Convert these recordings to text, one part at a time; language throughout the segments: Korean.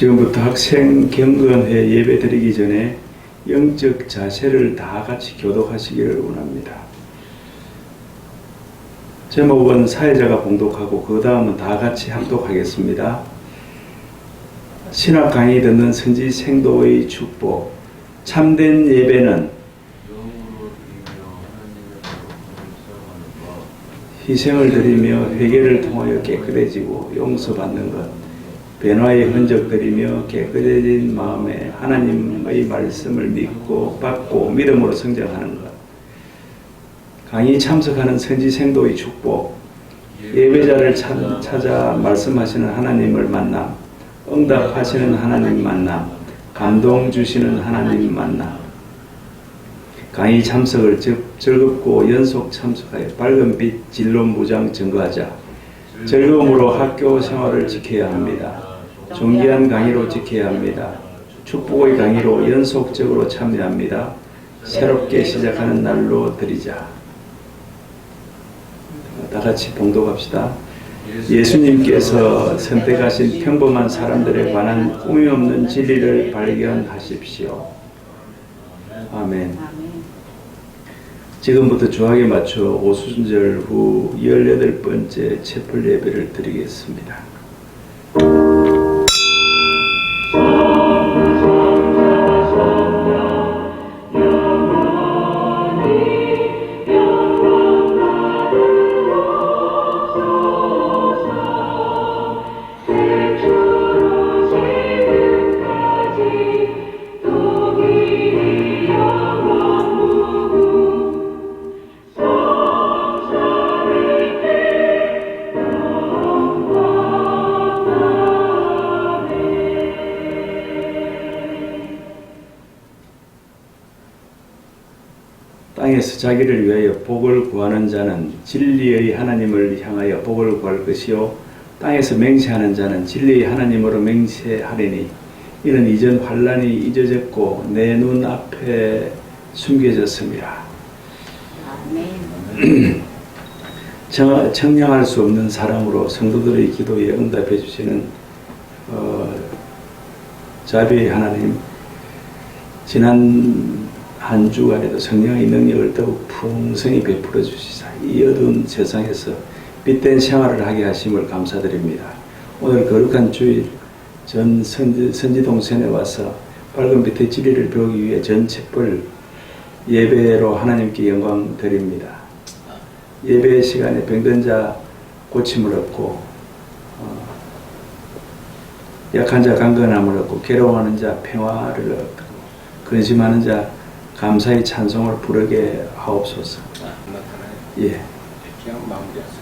지금부터 학생 경건회 예배 드리기 전에 영적 자세를 다 같이 교독하시기를 원합니다. 제목은 사회자가 봉독하고 그 다음은 다 같이 합독하겠습니다. 신학 강의 듣는 선지 생도의 축복. 참된 예배는 희생을 드리며 회개를 통하여 깨끗해지고 용서받는 것, 변화의 흔적들이며 깨끗해진 마음에 하나님의 말씀을 믿고 받고 믿음으로 성장하는 것. 강의 참석하는 선지 생도의 축복. 예배자를 찾아 말씀하시는 하나님을 만남, 응답하시는 하나님 만남, 감동 주시는 하나님 만남. 강의 참석을 즐겁고 연속 참석하여 밝은 빛 진로 무장 증거하자. 즐거움으로 학교 생활을 지켜야 합니다. 존귀한 강의로 지켜야 합니다. 축복의 강의로 연속적으로 참여합니다. 새롭게 시작하는 날로 드리자. 다 같이 봉독합시다. 예수님께서 선택하신 평범한 사람들에 관한 꿈이 없는 진리를 발견하십시오. 아멘. 지금부터 주학에 맞춰 오순절 후 18번째 채플 예배를 드리겠습니다. 땅에서 자기를 위하여 복을 구하는 자는 진리의 하나님을 향하여 복을 구할 것이요 땅에서 맹세하는 자는 진리의 하나님으로 맹세하리니 이는 이전 환난이 잊어졌고 내 눈 앞에 숨겨졌습니다. 청량할 수 없는 사랑으로 성도들의 기도에 응답해 주시는 자비의 하나님, 지난 한 주간에도 성령의 능력을 더욱 풍성히 베풀어 주시사 이 어두운 세상에서 빛된 생활을 하게 하심을 감사드립니다. 오늘 거룩한 주일 전 선지 동산에 와서 밝은 빛의 진리를 배우기 위해 전 채플 예배로 하나님께 영광 드립니다. 예배 시간에 병든 자 고침을 얻고 약한 자 강건함을 얻고 괴로워하는 자 평화를 얻고 근심하는 자 감사의 찬송을 부르게 하옵소서. 예. 그냥 마무리하세요.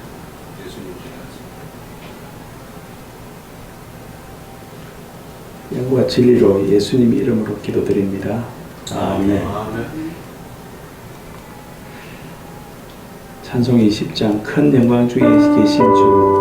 예수님 지나세요. 영과 진리로 예수님 이름으로 기도드립니다. 아멘. 찬송 20장 큰 영광 중에 계신 주.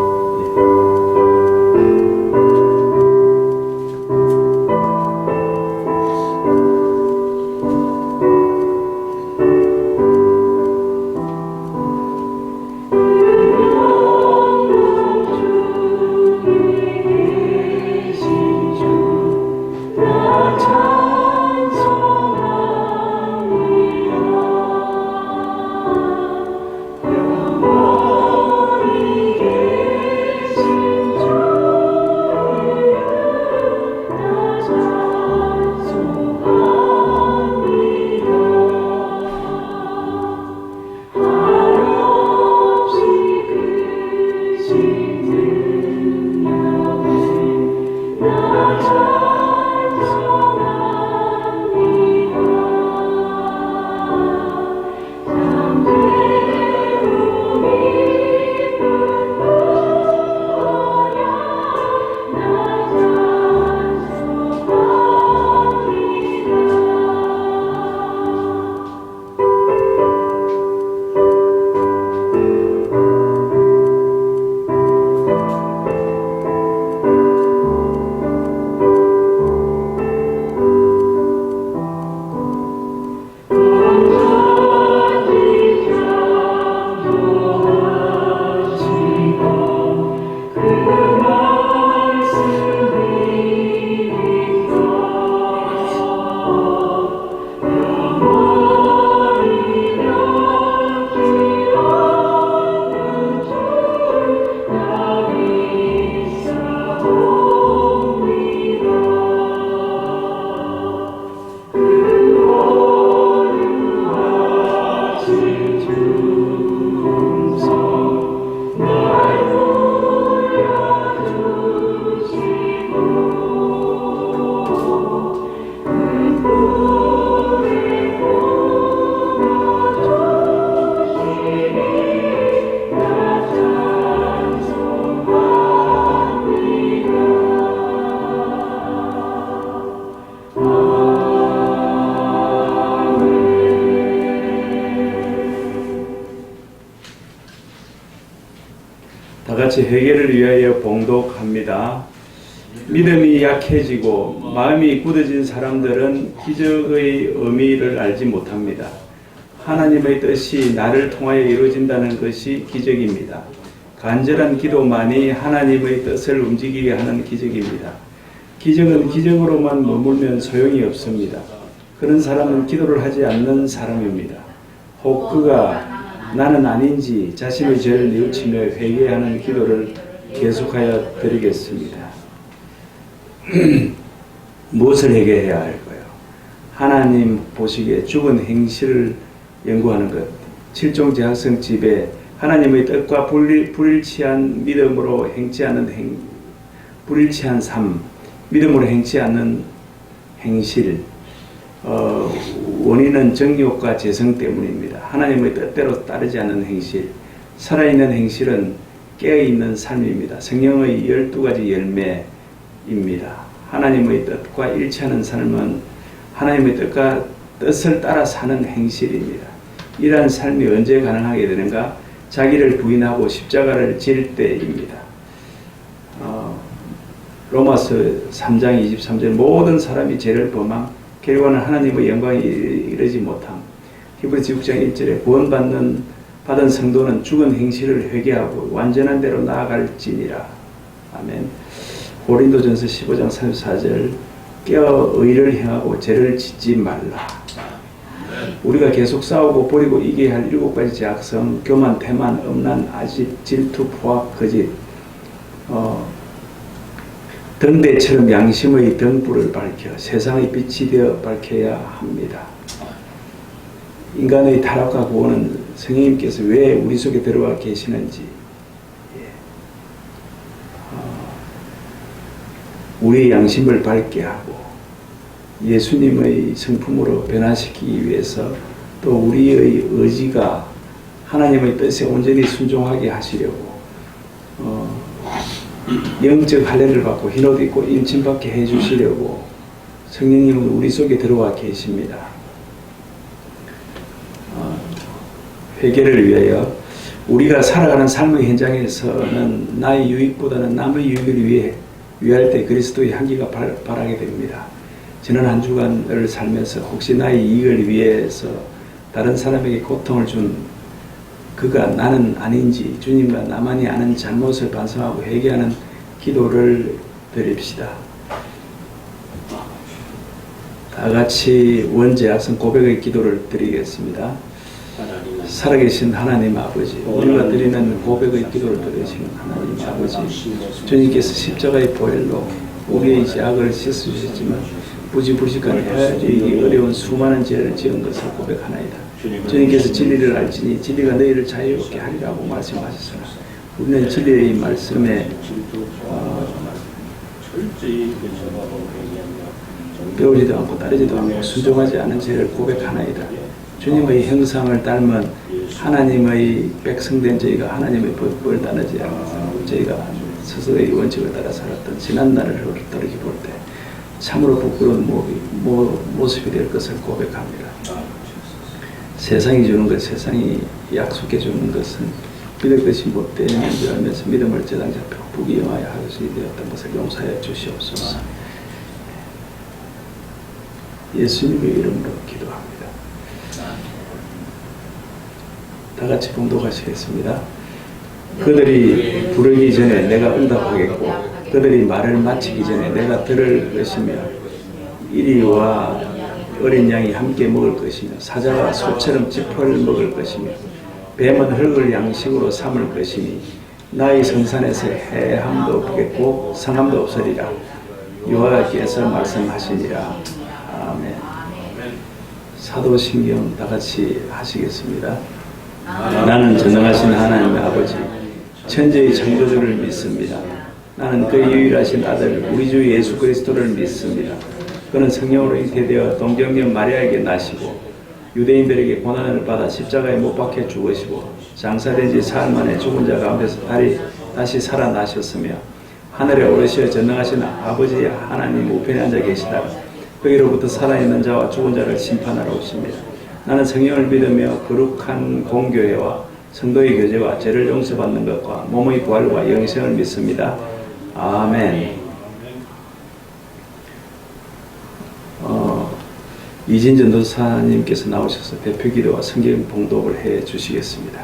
같이 회개를 위하여 봉독합니다. 믿음이 약해지고 마음이 굳어진 사람들은 기적의 의미를 알지 못합니다. 하나님의 뜻이 나를 통하여 이루어진다는 것이 기적입니다. 간절한 기도만이 하나님의 뜻을 움직이게 하는 기적입니다. 기적은 기적으로만 머물면 소용이 없습니다. 그런 사람은 기도를 하지 않는 사람입니다. 혹 그가 나는 아닌지 자신의 죄를 뉘우치며 회개하는 기도를 계속하여 드리겠습니다. 무엇을 회개해야 할까요? 하나님 보시기에 죽은 행실을 연구하는 것, 7종 제약성 집에 하나님의 뜻과 불일치한 믿음으로 행치 않는 불일치한 삶, 믿음으로 행치 않는 행실, 원인은 정욕과 재성 때문입니다. 하나님의 뜻대로 따르지 않는 행실, 살아있는 행실은 깨어있는 삶입니다. 성령의 12가지 열매입니다. 하나님의 뜻과 일치하는 삶은 하나님의 뜻을 따라 사는 행실입니다. 이러한 삶이 언제 가능하게 되는가? 자기를 부인하고 십자가를 질 때입니다. 로마서 3장 23절 모든 사람이 죄를 범함 결과는 하나님의 영광에 이르지 못함. 히브리서 6장 1절에 받은 성도는 죽은 행실을 회개하고 완전한 대로 나아갈지니라. 아멘. 고린도전서 15장 34절 깨어 의를 행하고 죄를 짓지 말라. 우리가 계속 싸우고 버리고 이겨야 할 7가지 제약성, 교만, 태만, 음란, 아집, 질투, 포악, 거짓, 등대처럼 양심의 등불을 밝혀 세상의 빛이 되어 밝혀야 합니다. 인간의 타락과 구원은 성령님께서 왜 우리 속에 들어와 계시는지, 우리의 양심을 밝게 하고 예수님의 성품으로 변화시키기 위해서 또 우리의 의지가 하나님의 뜻에 온전히 순종하게 하시려고 영적 할례를 받고 흰옷 입고 임침받게 해주시려고 성령님은 우리 속에 들어와 계십니다. 회개를 위하여 우리가 살아가는 삶의 현장에서는 나의 유익보다는 남의 유익을 위할 때 그리스도의 향기가 발하게 됩니다. 지난 한 주간을 살면서 혹시 나의 이익을 위해서 다른 사람에게 고통을 준 그가 나는 아닌지 주님과 나만이 아는 잘못을 반성하고 회개하는 기도를 드립시다. 다 같이 원죄악성 고백의 기도를 드리겠습니다. 살아계신 하나님 아버지, 우리가 드리는 고백의 기도를 들으시는 하나님 아버지, 주님께서 십자가의 보혈로 우리의 죄악을 씻어주셨지만 부지불식한 헤아리기 어려운 수많은 죄를 지은 것을 고백하나이다. 주님께서 진리를 알지니 진리가 너희를 자유롭게 하리라고 말씀하셨으나 우리는 진리의 말씀에 배우지도 않고 따르지도 않고 순종하지 않은 죄를 고백하나이다. 주님의 형상을 닮은 하나님의 백성된 저희가 하나님의 법을 따르지 않고 저희가 스스로의 원칙을 따라 살았던 지난날을 돌이켜 볼 때 참으로 부끄러운 모습이 될 것을 고백합니다. 세상이 주는 것, 세상이 약속해 주는 것은 믿을 것이 못 되는 줄 알면서 믿음을 저당 잡혀 부귀영화에 하것이 되었던 것을 용서하여 주시옵소서. 예수님의 이름으로 기도합니다. 다 같이 봉독하시겠습니다. 그들이 부르기 전에 내가 응답하겠고 그들이 말을 마치기 전에 내가 들을 것이며 이리와 어린 양이 함께 먹을 것이며 사자가 소처럼 짚을 먹을 것이며 뱀은 흙을 양식으로 삼을 것이니 나의 성산에서 해함도 없겠고 상함도 없으리라. 여호와께서 말씀하시니라. 아멘. 사도신경 다 같이 하시겠습니다. 나는 전능하신 하나님의 아버지 천지의 창조주를 믿습니다. 나는 그의 유일하신 아들 우리 주 예수 그리스도를 믿습니다. 그는 성령으로 잉태되어 동정녀 마리아에게 나시고 유대인들에게 고난을 받아 십자가에 못 박혀 죽으시고 장사된 지 사흘 만에 죽은 자 가운데서 다시 살아나셨으며 하늘에 오르시어 전능하신 아버지 하나님 우편에 앉아 계시다가 거기로부터 살아있는 자와 죽은 자를 심판하러 오십니다. 나는 성령을 믿으며 거룩한 공교회와 성도의 교제와 죄를 용서받는 것과 몸의 부활과 영생을 믿습니다. 아멘. 이진 전도사님께서 나오셔서 대표 기도와 성경 봉독을 해 주시겠습니다.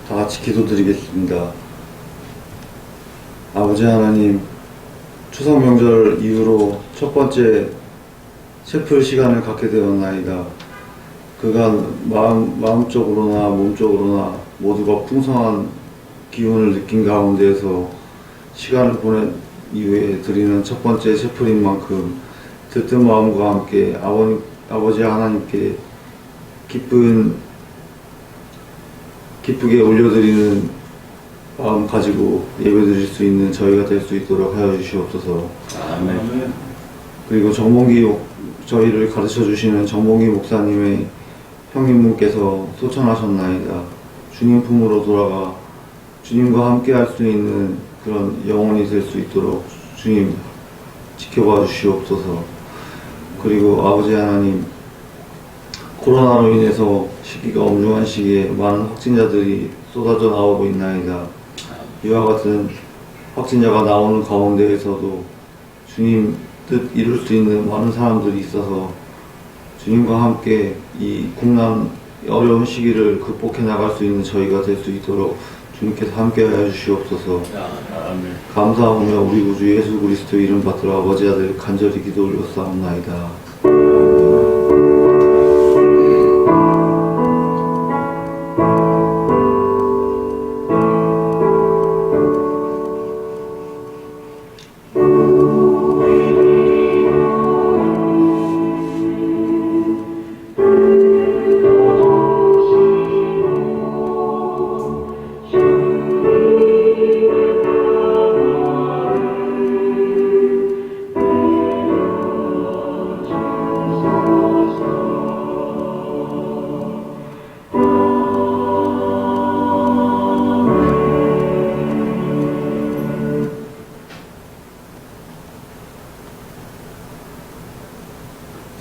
다 같이 기도드리겠습니다. 아버지 하나님, 추석 명절 이후로 첫 번째 셰프 시간을 갖게 되었나이다. 그간 마음적으로나 몸적으로나 모두가 풍성한 기운을 느낀 가운데에서 시간을 보낸 이후에 드리는 첫 번째 셰프인 만큼 들뜬 마음과 함께 아버지 하나님께 기쁘게 올려드리는 마음 가지고 예배드릴 수 있는 저희가 될 수 있도록 하여 주시옵소서. 아멘. 그리고 저희를 가르쳐 주시는 정봉기 목사님의 형님분께서 소천하셨나이다. 주님 품으로 돌아가 주님과 함께 할 수 있는 그런 영혼이 될 수 있도록 주님 지켜봐 주시옵소서. 그리고 아버지 하나님, 코로나로 인해서 시기가 엄중한 시기에 많은 확진자들이 쏟아져 나오고 있나이다. 이와 같은 확진자가 나오는 가운데에서도 주님 뜻 이룰 수 있는 많은 사람들이 있어서 주님과 함께 이 국난 어려운 시기를 극복해 나갈 수 있는 저희가 될 수 있도록 주님께서 함께 하여 주시옵소서. 감사하며 우리 구주 예수 그리스도 이름 받들어 아버지 아들 간절히 기도 올렸사옵나이다.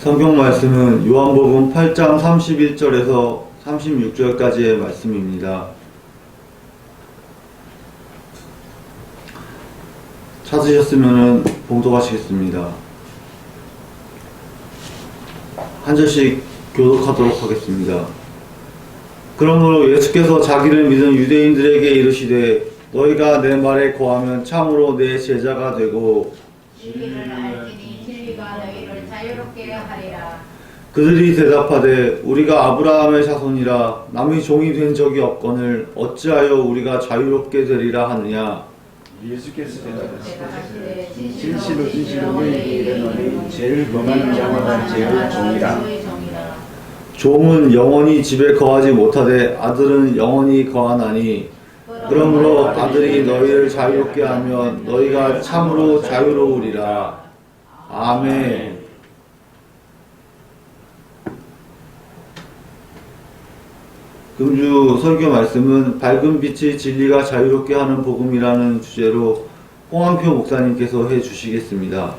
성경 말씀은 요한복음 8장 31절에서 36절까지의 말씀입니다. 찾으셨으면 봉독하시겠습니다. 한 절씩 교독하도록 하겠습니다. 그러므로 예수께서 자기를 믿은 유대인들에게 이르시되 너희가 내 말에 거하면 참으로 내 제자가 되고 진리를 알지니 진리가 너희를 자유롭게 하리라. 그들이 대답하되 우리가 아브라함의 자손이라 남의 종이 된 적이 없거늘 어찌하여 우리가 자유롭게 되리라 하느냐. 예수께서 대답하시되 진실로 너희에게 이르노니 죄를 범하는 자마다 죄의 종이라. 종은 영원히 집에 거하지 못하되 아들은 영원히 거하나니 그러므로 아들이 너희를 자유롭게 하면 너희가 참으로 자유로우리라. 아멘. 금주 설교 말씀은 밝은 빛이 진리가 자유롭게 하는 복음이라는 주제로 홍한표 목사님께서 해 주시겠습니다.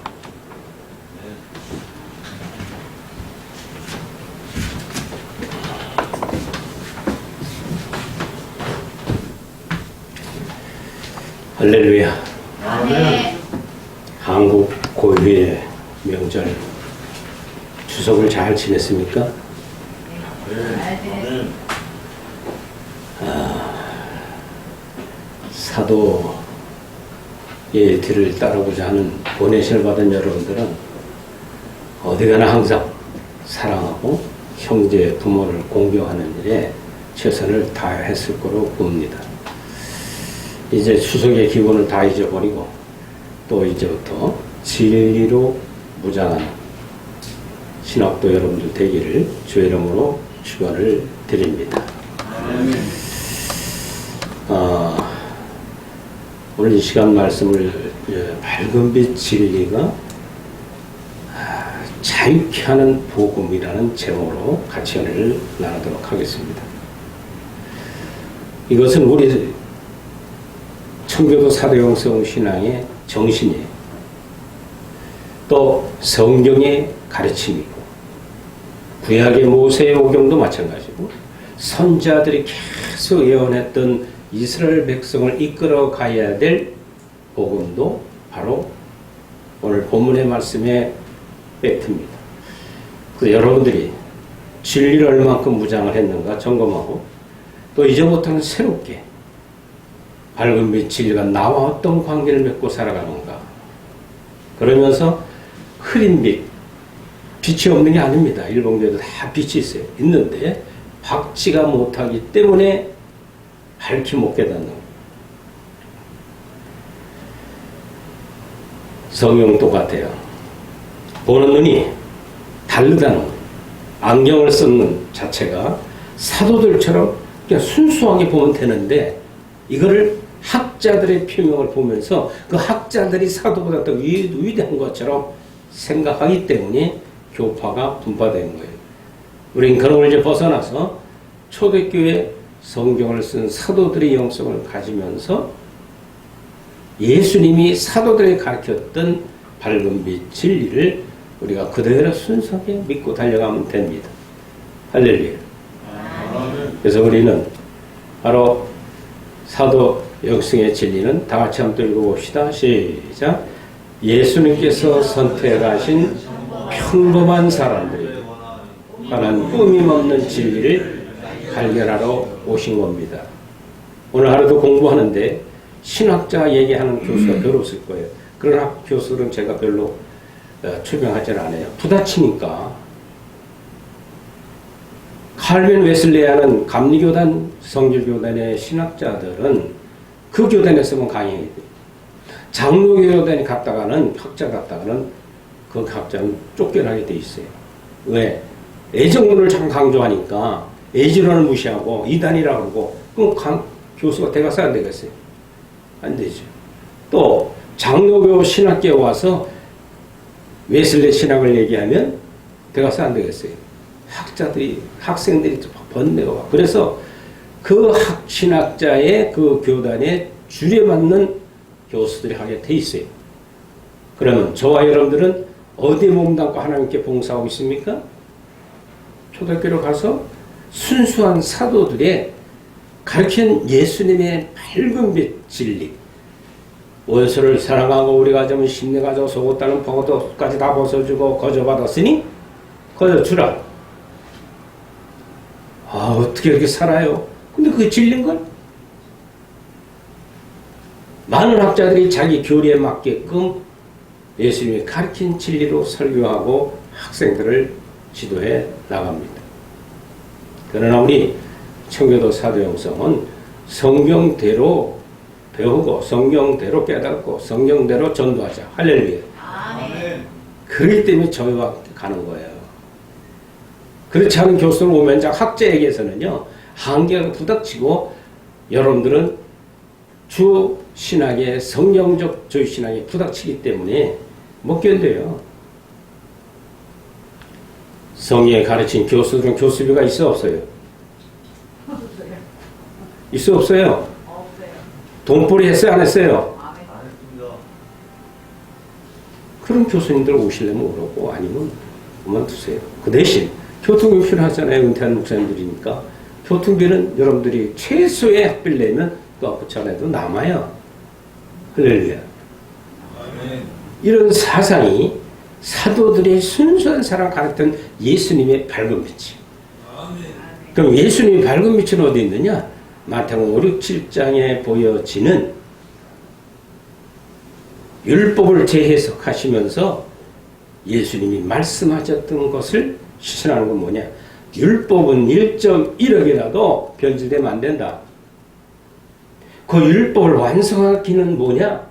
할렐루야. 아멘. 한국 고유의 명절 추석을 잘 지냈습니까? 사도의 길을 따르고자 하는 보내실 받은 여러분들은 어디 가나 항상 사랑하고 형제 부모를 공경하는 일에 최선을 다했을 거로 봅니다. 이제 추석의 기분을 다 잊어버리고 또 이제부터 진리로 무장하는 신학도 여러분들 되기를 주의 이름으로 축원을 드립니다. 오늘 이 시간 말씀을 밝은 빛 진리가 자유케 하는 복음이라는 제목으로 같이 은혜를 나누도록 하겠습니다. 이것은 우리 청교도 사도영성 신앙의 정신이에요. 또 성경의 가르침이고 구약의 모세의 오경도 마찬가지고 선지자들이 계속 예언했던 이스라엘 백성을 이끌어 가야 될 복음도 바로 오늘 본문의 말씀에 팩트입니다. 그래서 여러분들이 진리를 얼만큼 무장을 했는가 점검하고 또 이제부터는 새롭게 밝은 빛 진리가 나와 어떤 관계를 맺고 살아가는가. 그러면서 흐린 빛, 빛이 없는 게 아닙니다. 일본교회도 다 빛이 있어요. 있는데 밝지가 못하기 때문에 밝히 못 깨닫는 거예요. 성경 똑같아요. 보는 눈이 다르다는 거예요. 안경을 쓰는 자체가 사도들처럼 그냥 순수하게 보면 되는데 이거를 학자들의 표명을 보면서 그 학자들이 사도보다 더 위대한 것처럼 생각하기 때문에 교파가 분파되는 거예요. 우린 그런 걸 이제 벗어나서 초대교회 성경을 쓴 사도들의 영성을 가지면서 예수님이 사도들이 가르쳤던 밝은 빛 진리를 우리가 그대로 순수하게 믿고 달려가면 됩니다. 할렐루야. 그래서 우리는 바로 사도 영성의 진리는 다 같이 한번 읽어봅시다. 시작. 예수님께서 선택하신 평범한 사람들이 관한 꾸밈없는 진리를 발견하러 오신 겁니다. 오늘 하루도 공부하는데 신학자 얘기하는 교수가 별로 없을 거예요. 그러나 교수들은 제가 별로 추명하지는 않아요. 부딪히니까. 칼빈 웨슬레이하는 감리교단, 성결교단의 신학자들은 그 교단에서만 강의해야 돼요. 장로교단에 갔다가는, 학자 갔다가는 그 학자는 쫓겨나게 돼 있어요. 왜? 애정론을 참 강조하니까 애지론을 무시하고 이단이라고 그러고 그럼 교수가 대가서 안 되겠어요? 안 되죠. 또 장로교 신학계에 와서 웨슬레 신학을 얘기하면 대가서 안 되겠어요? 학생들이 번뇌가 와. 그래서 그 신학자의 그 교단에 줄에 맞는 교수들이 하게 돼 있어요. 그러면 저와 여러분들은 어디에 몸담고 하나님께 봉사하고 있습니까? 초대교회로 가서 순수한 사도들의 가르친 예수님의 밝은 빛 진리, 원수를 사랑하고 우리가 좀 심내 가져 속었다는 포도까지 다 벗어주고 거저받았으니 거저주라. 아, 어떻게 이렇게 살아요? 근데 그게 진리인걸? 많은 학자들이 자기 교리에 맞게끔 예수님이 가르친 진리로 설교하고 학생들을 지도해 나갑니다. 그러나 우리 청교도 사도영성은 성경대로 배우고 성경대로 깨닫고 성경대로 전도하자. 할렐루야. 아멘. 그렇기 때문에 저희와 가는 거예요. 그렇지 않은 교수를 오면 학자에게서는요 한계가 부닥치고 여러분들은 주 신학의 성경적 주의 신학에 부닥치기 때문에 못 견뎌요. 성경에 가르친 교수들은 교수비가 있어 없어요? 있어 없어요? 돈벌이 했어요 안 했어요? 그런 교수님들 오시려면 오라고 아니면 그만두세요. 그 대신 교통비 필요하잖아요. 은퇴한 목사님들이니까 교통비는 여러분들이 최소의 학비를 내면 그 아프지 않아도 남아요. 할렐루야. 이런 사상이 사도들의 순수한 사랑 가르쳤던 예수님의 밝은 빛이. 그럼 예수님의 밝은 빛은 어디 있느냐? 마태복음 5, 6, 7장에 보여지는 율법을 재해석하시면서 예수님이 말씀하셨던 것을 실천하는 건 뭐냐? 율법은 1.1억이라도 변질되면 안 된다. 그 율법을 완성하기는 뭐냐?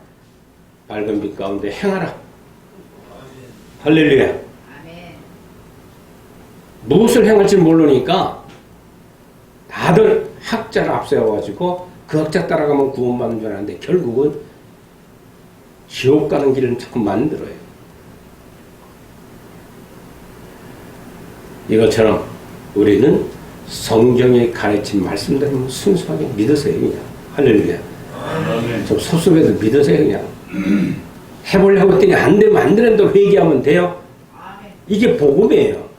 밝은 빛 가운데 행하라. 할렐루야. 아멘. 무엇을 행할지 모르니까 다들 학자를 앞세워가지고 그 학자 따라가면 구원받는 줄 알았는데 결국은 지옥 가는 길을 자꾸 만들어요. 이것처럼 우리는 성경에 가르친 말씀대로 순수하게 믿으세요. 할렐루야. 자, 좀 섭섭해도 믿으세요. 그냥 해보려고 했더니 안 되면 안 되는데 회개하면 돼요. 아멘. 이게 복음이에요.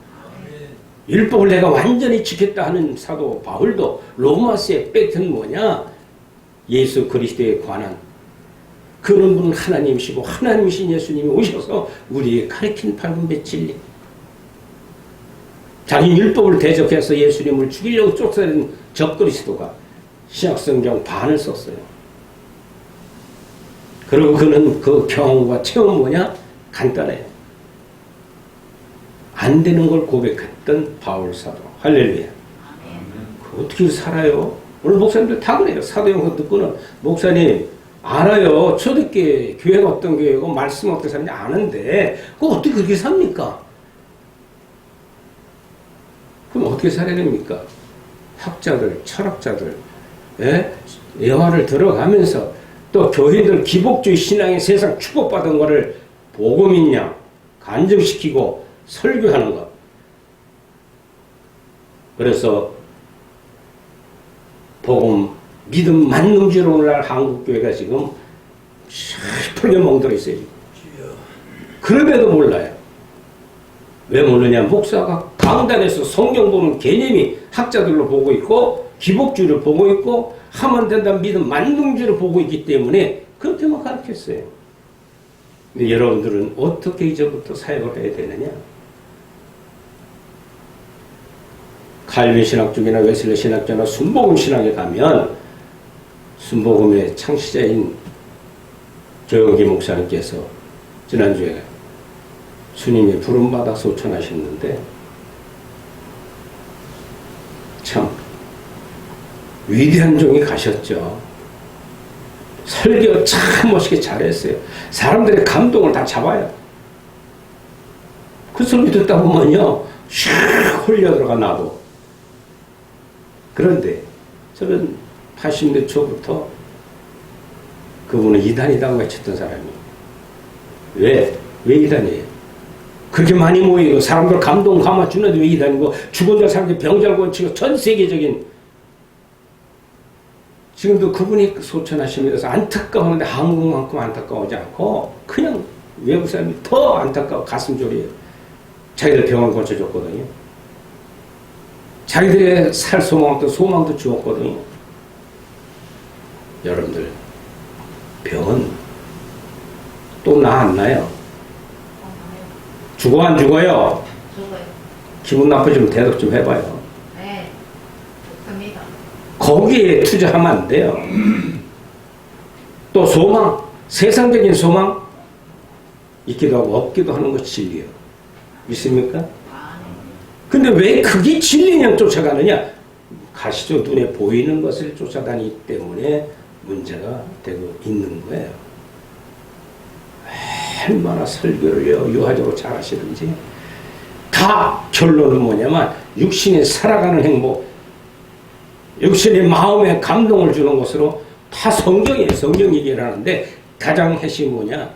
율법을 내가 완전히 지켰다 하는 사도 바울도 로마서의 팩트는 뭐냐? 예수 그리스도에 관한 그런 분은 하나님이시고 하나님이신 예수님이 오셔서 우리에게 가르친 팔분배 진리. 자기 율법을 대적해서 예수님을 죽이려고 쫓아낸 적그리스도가 신약성경 반을 썼어요. 그리고 그는 그 경험과 체험 뭐냐? 간단해요. 안 되는 걸 고백했던 바울 사도. 할렐루야. 그 어떻게 살아요? 오늘 목사님들 다 그래요. 사도행전 듣고는 목사님 알아요. 초대교회 교회가 어떤 교회고 말씀 어떻게 사는지 아는데 그거 어떻게 그렇게 삽니까? 그럼 어떻게 살아야 됩니까? 학자들, 철학자들, 예화를 들어가면서 또 교회들 기복주의 신앙의 세상 축복받은 거를 복음이냐 간증시키고 설교하는 것. 그래서 복음, 믿음 만능주의로 오늘날 한국교회가 지금 슬프게 멍들어 있어요. 그럼에도 몰라요. 왜 모르냐? 목사가 강단에서 성경 보는 개념이 학자들로 보고 있고 기복주의를 보고 있고 하면 된다는 믿음 만능주의를 보고 있기 때문에 그렇게만 가르쳤어요. 근데 여러분들은 어떻게 이제부터 사역을 해야 되느냐? 칼빈 신학 쪽이나 웨슬리 신학 쪽이나 순복음 신학에 가면 순복음의 창시자인 조영기 목사님께서 지난주에 주님의 부름받아 소천하셨는데 참 위대한 종이 가셨죠. 설교 참 멋있게 잘했어요. 사람들의 감동을 다 잡아요. 그 설교 듣다 보면요 샥 홀려 들어가 나도. 그런데 저는 80년 초부터 그분은 이단이라고 외쳤던 사람이에요. 왜 이단이에요? 그렇게 많이 모이고 사람들 감동 감아주는데 왜 이단이고 죽은 자 사람들 병잘 고치고 전 세계적인 지금도 그분이 소천하시면서 안타까운데 한국만큼 안타까우지 않고 그냥 외국 사람이 더 안타까워 가슴 졸이에요. 자기들 병을 고쳐줬거든요. 자기들의 살 소망도 주었거든요. 여러분들 병은 또 나 안 나요? 죽어 안 죽어요? 죽어요. 기분 나쁘지면 대답 좀 해봐요. 네. 좋습니다. 거기에 투자하면 안 돼요. 또 소망, 세상적인 소망 있기도 하고 없기도 하는 것이 진리예요. 믿습니까? 근데 왜 그게 진리냐 쫓아가느냐? 가시죠. 눈에 보이는 것을 쫓아다니기 때문에 문제가 되고 있는 거예요. 얼마나 설교를 유화적으로 잘하시는지 다 결론은 뭐냐면 육신이 살아가는 행복, 육신의 마음에 감동을 주는 것으로 다 성경이에요. 성경 얘기를 하는데 가장 핵심이 뭐냐?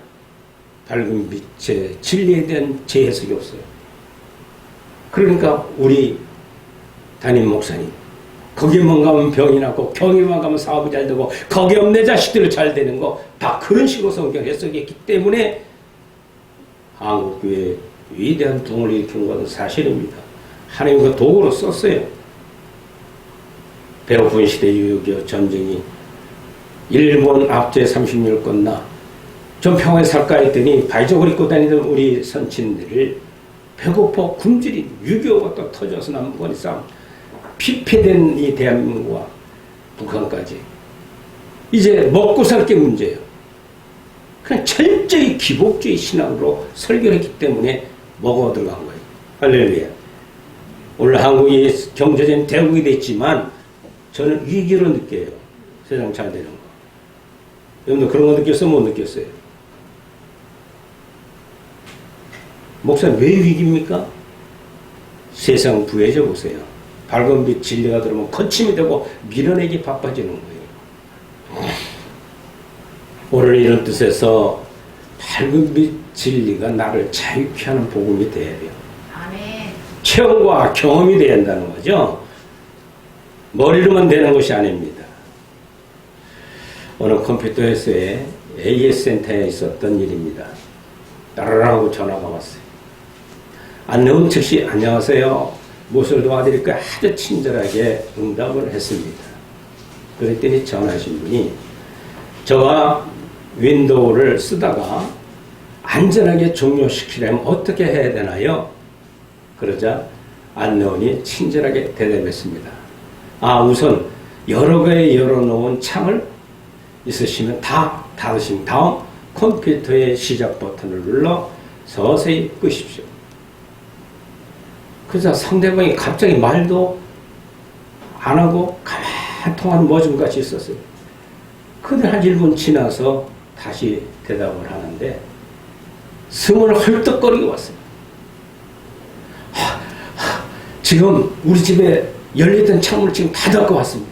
밝은 빛의 진리에 대한 재해석이 없어요. 그러니까 우리 담임 목사님 거기만 가면 병이 나고 거기만 가면 사업이 잘 되고 거기 없는 내 자식들이 잘 되는 거 다 그런 식으로 성경 해석했기 때문에 한국교회에 위대한 동을 일으킨 것은 사실입니다. 하나님 그 도구로 썼어요. 배고픈 시대 6.25 전쟁이 일본 압제 36일 끝나 좀 평화에 살까 했더니 바이저걸 입고 다니던 우리 선친들을 배고파 굶주린 6.25가 또 터져서 남북한의 싸움 피폐된 이 대한민국과 북한까지 이제 먹고 살 게 문제예요. 그냥 철저히 기복주의 신앙으로 설교를 했기 때문에 먹어 들어간 거예요. 할렐루야. 오늘 한국이 경제적인 대국이 됐지만 저는 위기로 느껴요. 세상 잘 되는 거. 여러분들 그런 거 느꼈어요? 못 느꼈어요? 목사님 왜 위기입니까? 세상 부해져 보세요. 밝은 빛 진리가 들어오면 거침이 되고 밀어내기 바빠지는 거예요. 오늘 이런 뜻에서 밝은 빛 진리가 나를 자유케 하는 복음이 돼야 돼요. 아멘. 체험과 경험이 돼야 한다는 거죠. 머리로만 되는 것이 아닙니다. 어느 컴퓨터 회사의 AS 센터에 있었던 일입니다. 따라라고 전화가 왔어요. 안내원 즉시 안녕하세요. 무엇을 도와드릴까? 아주 친절하게 응답을 했습니다. 그랬더니 전화하신 분이 저가 윈도우를 쓰다가 안전하게 종료시키려면 어떻게 해야 되나요? 그러자 안내원이 친절하게 대답했습니다. 우선 여러 개 열어놓은 창을 있으시면 다 닫으신 다음 컴퓨터의 시작 버튼을 눌러 서서히 끄십시오. 그래서 상대방이 갑자기 말도 안 하고 가만히 통화는 머슴같이 있었어요. 그들 한 1분 지나서 다시 대답을 하는데 숨을 헐떡거리고 왔어요. 지금 우리 집에 열렸던 창문을 지금 다 닫고 왔습니다.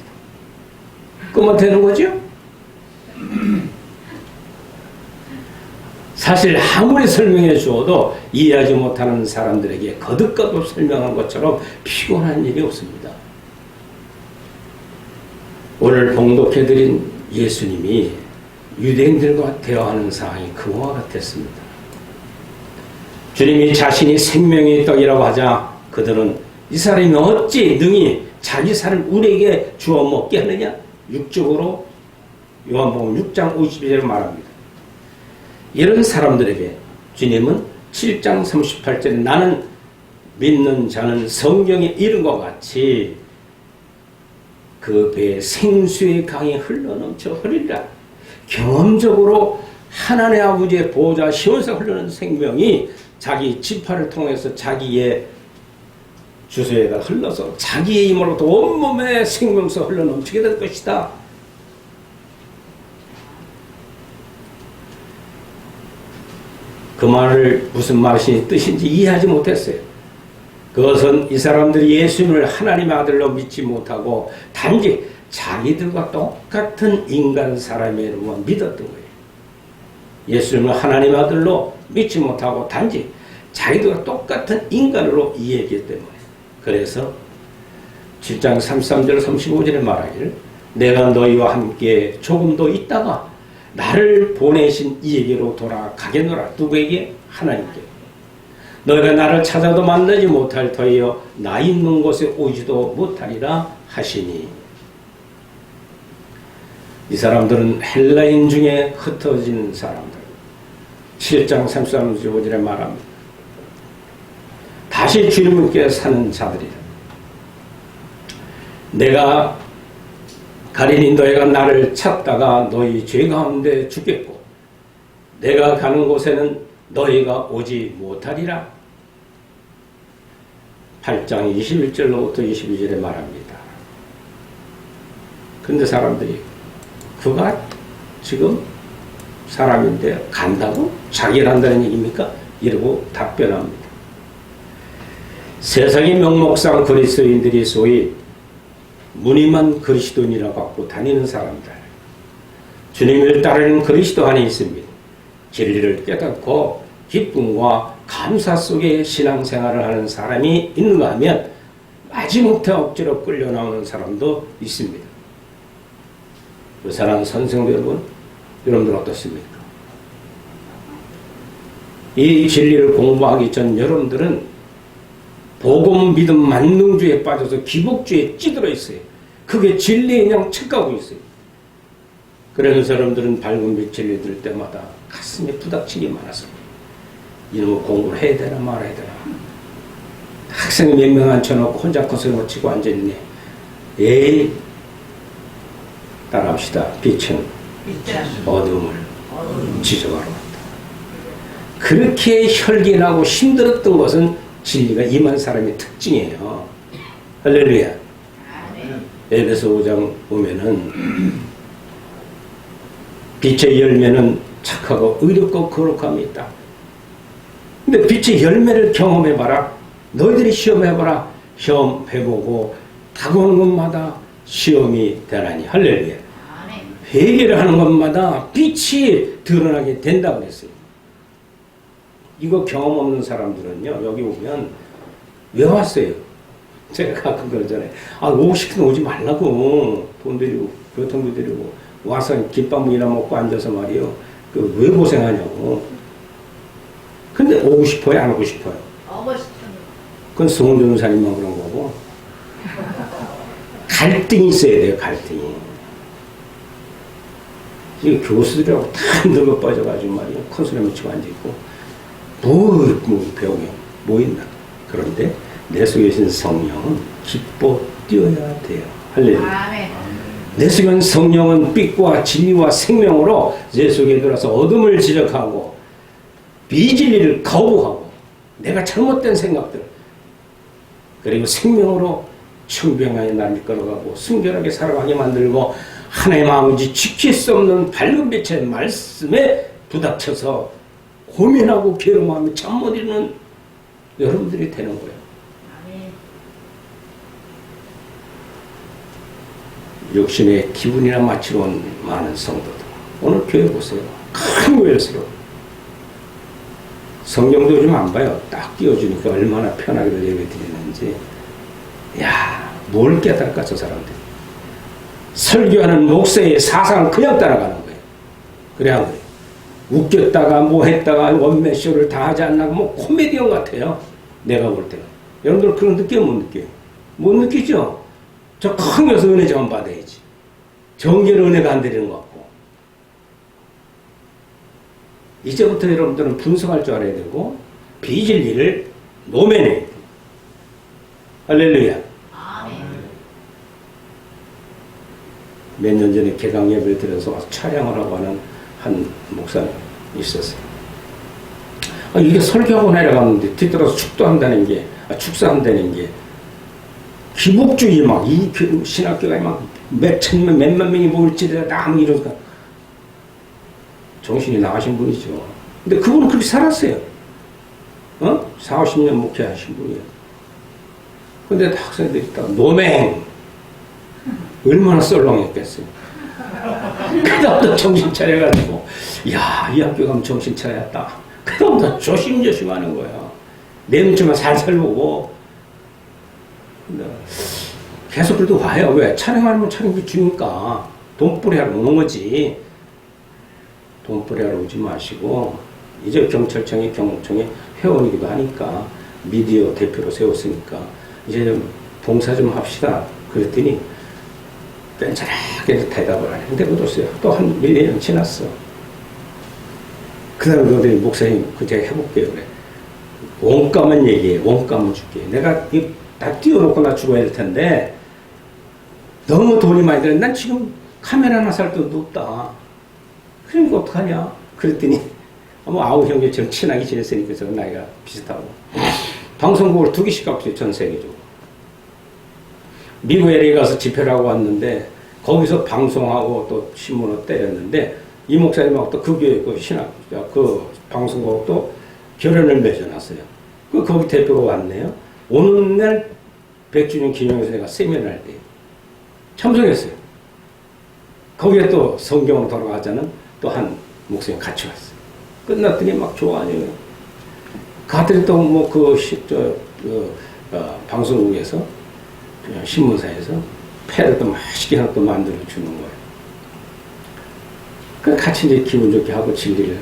끄면 되는 거죠? 사실 아무리 설명해 주어도 이해하지 못하는 사람들에게 거듭거듭 설명한 것처럼 피곤한 일이 없습니다. 오늘 봉독해드린 예수님이 유대인들과 대화하는 상황이 그와 같았습니다. 주님이 자신이 생명의 떡이라고 하자 그들은 이 사람이 어찌 능히 자기 살을 우리에게 주어 먹게 하느냐? 육적으로 요한복음 6장 52절을 말합니다. 이런 사람들에게 주님은 7장 38절에 나는 믿는 자는 성경에 이른 것 같이 그 배에 생수의 강이 흘러넘쳐 흐르리라. 경험적으로 하나님 아버지의 보호자 시온에서 흐르는 생명이 자기 지파를 통해서 자기의 주소에다 흘러서 자기의 힘으로부터 온몸에 생명서 흘러넘치게 될 것이다. 그 말을 무슨 말이 뜻인지 이해하지 못했어요. 그것은 이 사람들이 예수님을 하나님의 아들로 믿지 못하고 단지 자기들과 똑같은 인간 사람이라고 믿었던 거예요. 예수님을 하나님의 아들로 믿지 못하고 단지 자기들과 똑같은 인간으로 이해했기 때문에. 그래서 7장 33절 35절에 말하기를 내가 너희와 함께 조금 더 있다가 나를 보내신 이에게로 돌아가겠노라. 누구에게? 하나님께. 너희가 나를 찾아도 만나지 못할 터이요 나 있는 곳에 오지도 못하리라 하시니. 이 사람들은 헬라인 중에 흩어진 사람들. 7장 33절에 말합니다. 다시 주님께 사는 자들이다. 내가 가리니 너희가 나를 찾다가 너희 죄 가운데 죽겠고 내가 가는 곳에는 너희가 오지 못하리라. 8장 21절로부터 22절에 말합니다. 그런데 사람들이 그가 지금 사람인데 간다고? 자기를 한다는 얘기입니까? 이러고 답변합니다. 세상의 명목상 그리스도인들이 소위 무늬만 그리스도인이라고 갖고 다니는 사람들, 주님을 따르는 그리스도 안에 있습니다. 진리를 깨닫고 기쁨과 감사 속에 신앙생활을 하는 사람이 있는가 하면 마지못해 억지로 끌려 나오는 사람도 있습니다. 그 사랑하는 선생들 여러분, 여러분들 어떻습니까? 이 진리를 공부하기 전 여러분들은 복음 믿음 만능주의에 빠져서 기복주의에 찌들어 있어요. 그게 진리에 그냥 착각하고 있어요. 그래서 사람들은 밝은 빛을 들 때마다 가슴에 부닥치기 많아서 이놈의 공부를 해야 되나 말아야 되나. 학생 몇 명 앉혀놓고 혼자 거슬러 치고 앉아있네. 에이, 따라합시다. 빛은 어둠을 지져가러 왔다. 그렇게 혈기나고 힘들었던 것은 진리가 임한 사람의 특징이에요. 할렐루야. 에베소 5장 보면은 빛의 열매는 착하고 의롭고 거룩함이 있다. 근데 빛의 열매를 경험해봐라. 너희들이 시험해봐라. 시험해보고 다가오는 것마다 시험이 되나니. 할렐루야. 회개를 하는 것마다 빛이 드러나게 된다고 그랬어요. 이거 경험 없는 사람들은요, 여기 오면 왜 왔어요? 제가 가끔 그러잖아요. 오고 싶으면 오지 말라고. 돈 들이고, 교통비 들이고, 와서 김밥이나 먹고 앉아서 말이요. 그 왜 고생하냐고. 근데 오고 싶어요? 안 오고 싶어요? 오고 싶습니다. 그건 성전사님만 그런 거고. 갈등이 있어야 돼요, 갈등이. 이 교수들하고 다 늙어 빠져가지고 말이야. 컨소리 묻히고 앉아있고. 뭐 배우게 뭐 있나. 그런데 내 속에 계신 성령은 기뻐 뛰어야 돼요. 할렐루야. 아멘. 내 속에 있는 성령은 빛과 진리와 생명으로 내 속에 들어서 어둠을 지적하고 비진리를 거부하고 내가 잘못된 생각들 그리고 생명으로 청병하게 나를 끌어가고 순결하게 살아가게 만들고 하나님의 아버지 지킬 수 없는 밝은 빛의 말씀에 부닥쳐서 고민하고 괴로워하며 잠 못 이루는 여러분들이 되는 거예요. 아멘. 욕심의 기분이나 맞추러 온 많은 성도들 오늘 교회 보세요. 큰 교회스러워. 성경도 요즘 안 봐요. 딱 띄워주니까 얼마나 편하게 예배 드리는지. 야, 뭘 깨달을까 저 사람들. 설교하는 목사의 사상을 그냥 따라가는 거예요. 그래 안 그래요? 웃겼다가 뭐 했다가 원맨쇼를 다 하지 않나 뭐 코미디언 같아요. 내가 볼 때는. 여러분들 그런 느껴요? 못 느껴요? 못 느끼죠? 저 큰 교회에서 은혜 좀 받아야지. 정계는 은혜가 안 되는 것 같고. 이제부터 여러분들은 분석할 줄 알아야 되고 비진리를 노면해야 돼요. 할렐루야. 아멘. 몇 년 전에 개강 예배를 드려서 와서 촬영을 하고 하는 한 목사님 있었어요. 이게 설교하고 내려갔는데 뒤돌아서 축도한다는 게 축사한다는 게 기복주의 막 이 신학교가 막 몇천명 몇만 명이 모일지라 막 이러니까 정신이 나가신 분이죠. 근데 그분은 그렇게 살았어요. 4, 50년 목회하신 분이에요. 근데 학생들이 있다가 노맹 얼마나 썰렁했겠어요. 그다음부터 정신 차려가지고 야, 이 학교 가면 정신 차려야겠다. 그다음부터 조심조심 하는 거예요. 내 눈치만 살살 보고. 근데 계속 그래도 와요. 왜? 촬영하면 촬영비 주니까 돈벌이 하러 오는 거지. 돈벌이 하러 오지 마시고 이제 경찰청이 경찰청에 회원이기도 하니까 미디어 대표로 세웠으니까 이제 좀 봉사 좀 합시다. 그랬더니 괜찮게 대답을 안 했는데 그랬어요. 또 한 몇 년 지났어. 그 다음에 그들이 목사님 그 제가 해볼게요. 그래. 원가만 얘기해. 원가만 줄게. 내가 다 띄워놓고 나 죽어야 될 텐데 너무 돈이 많이 들어. 난 지금 카메라 하나 살 돈도 없다. 그러니까 어떡하냐. 그랬더니 뭐 아우 형제처럼 친하게 지냈으니까 저 나이가 비슷하고 방송국을 2개씩 갖고 전 세계적으로 미국 LA 가서 집회를 하고 왔는데 거기서 방송하고 또 신문을 때렸는데 이 목사님하고 또 그 교회 그 신학 그 방송국하고 또 결연을 맺어놨어요. 그 거기 대표가 왔네요. 오는 날 100주년 기념해서 내가 세미나를 할 때 참석했어요. 거기에 또 성경으로 돌아가자는 또 한 목사님 같이 왔어요. 끝났더니 막 좋아하네요. 갔더니 또 뭐 방송국에서 신문사에서 패를 또 맛있게 하나 또 만들어 주는 거예요. 그 같이 이제 기분 좋게 하고 진리를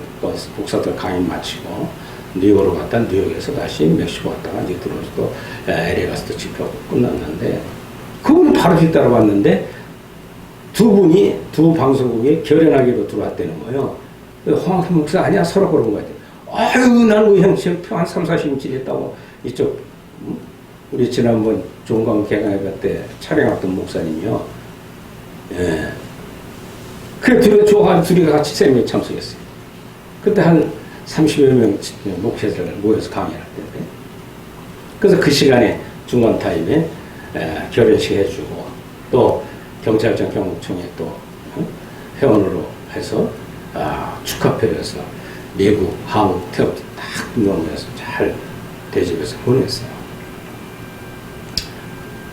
목사들 강의 마치고 뉴욕으로 갔다 뉴욕에서 다시 멕시코 갔다가 이제 들어와서 또 LA 가서 또 집회하고 끝났는데 그분은 바로 뒤따라 왔는데 두 분이 두 방송국에 결연하게도 들어왔다는 거예요. 황학희 목사 아니야? 서로 그런 거야. 아유, 나는 의형 지금 한 3, 40년 지냈다고 이쪽 우리 지난번 종강 개강회가 때 촬영했던 목사님이요. 예. 그래, 둘이 같이 세미나에 참석했어요. 그때 한 30여 명 목회자들 모여서 강의를 할 텐데. 그래서 그 시간에 중간 타임에 결혼식 해주고 또 경찰청 경찰청에 또 회원으로 해서 축하표를 해서 미국, 한국, 태국 딱 넘어서 잘 대접해서 보냈어요.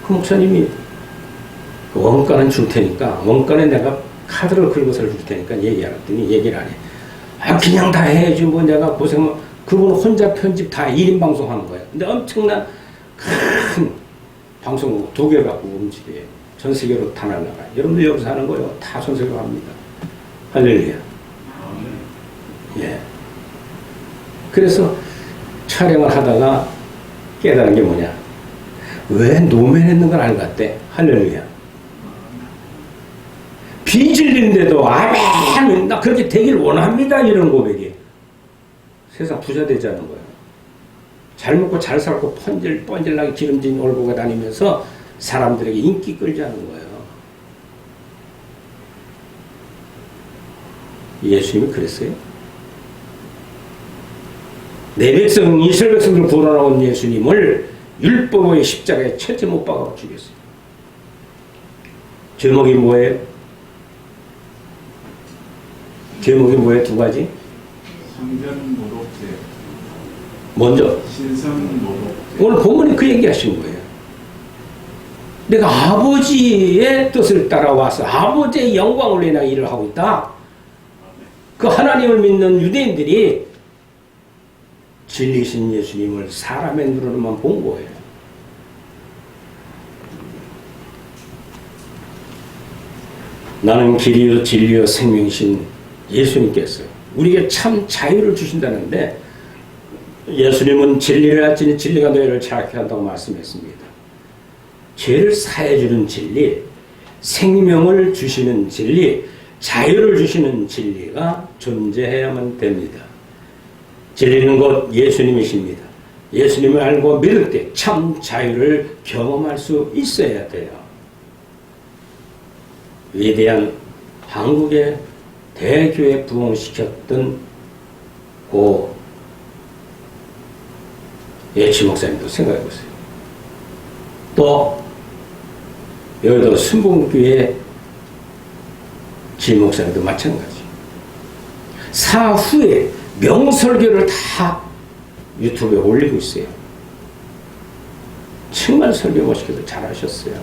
그 목사님이 그 원가는 줄 테니까 원가는 내가 카드를 긁어서 줄 테니까 얘기하랬더니 얘기를 안 해. 그냥 다 해야지 뭐 내가 고생 그분 혼자 편집 다 1인 방송하는 거예요. 근데 엄청난 큰 방송국 2개 갖고 움직여요. 전 세계로 다 날아가요. 여러분들 여기서 하는 거예요. 다 전 세계로 합니다. 할렐루야. 예. 그래서 촬영을 하다가 깨달은 게 뭐냐? 왜 노면했는 걸 알았대? 할렐루야. 빚질린데도 아멘, 나 그렇게 되길 원합니다. 이런 고백이. 세상 부자 되자는 거예요. 잘 먹고 잘 살고 뻔질나게 기름진 얼굴가 다니면서 사람들에게 인기 끌자는 거예요. 예수님이 그랬어요. 내 백성 이스라엘 백성들을 구원하온 예수님을 율법의 십자가에 철제 못 박아 죽였어요. 제목이 뭐예요? 제목이 뭐예요? 두 가지. 성전모독죄, 먼저 신성모독죄. 오늘 본문에 그 얘기하신 거예요. 내가 아버지의 뜻을 따라와서 아버지의 영광을 위해 일을 하고 있다. 그 하나님을 믿는 유대인들이 진리신 예수님을 사람의 눈으로만 본 거예요. 나는 길이요 진리요 생명이신 예수님께서 우리에게 참 자유를 주신다는데 예수님은 진리를 알지니 진리가 너희를 자유케 한다고 말씀했습니다. 죄를 사해주는 진리, 생명을 주시는 진리, 자유를 주시는 진리가 존재해야만 됩니다. 진리는 곧 예수님이십니다. 예수님을 알고 믿을 때 참 자유를 경험할 수 있어야 돼요. 위대한 한국의 대교회 부흥시켰던 고 예치 목사님도 생각해 보세요. 또 여의도 순복음교회 지 목사님도 마찬가지. 사후에 명설교를 다 유튜브에 올리고 있어요. 정말 설교 멋있게도 잘하셨어요.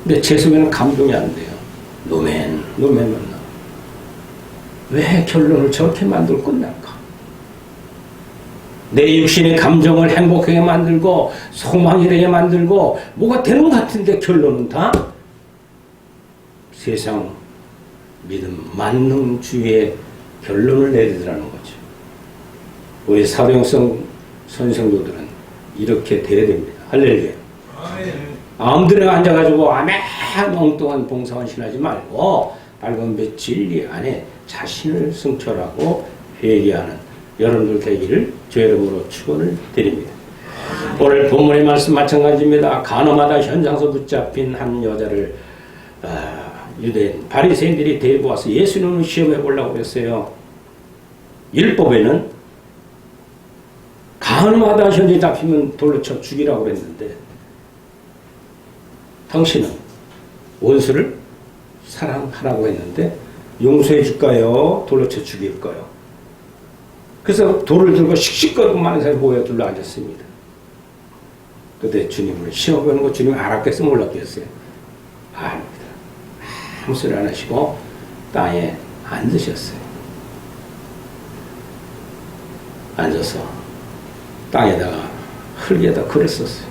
근데 제 속에는 감동이 안 돼요. 노맨만 나. 왜 결론을 저렇게 만들고 끝날까? 내 육신의 감정을 행복하게 만들고 소망이라게 만들고 뭐가 되는 것 같은데 결론은 다 세상 믿음 만능주의의 결론을 내리더라는 거죠. 우리 사도행성 선생도들은 이렇게 돼야 됩니다. 할렐루야. 아무데나 앉아가지고 아멘 엉뚱한 봉사원 신하지 말고 밝은 빛 진리 안에 자신을 성철하고 회개하는 여러분들 되기를 주의 이름으로 축원을 드립니다. 오늘 본문의 말씀 마찬가지입니다. 가늠하다 현장에서 붙잡힌 한 여자를 유대인 바리새인들이 데리고 와서 예수님을 시험해 보려고 했어요. 율법에는 가늠하다 현장에 잡히면 돌로 쳐 죽이라고 그랬는데 당신은 원수를 사랑하라고 했는데 용서해 줄까요? 돌로 쳐 죽일까요? 그래서 돌을 들고 씩씩거리고 많은 사람이 모여 둘러 앉았습니다. 그때 주님을 시험하는 거 주님 알았겠어요? 몰랐겠어요? 압니다. 아무 소리 안 하시고 땅에 앉으셨어요. 앉아서 땅에다가 흙에다 글을 썼어요.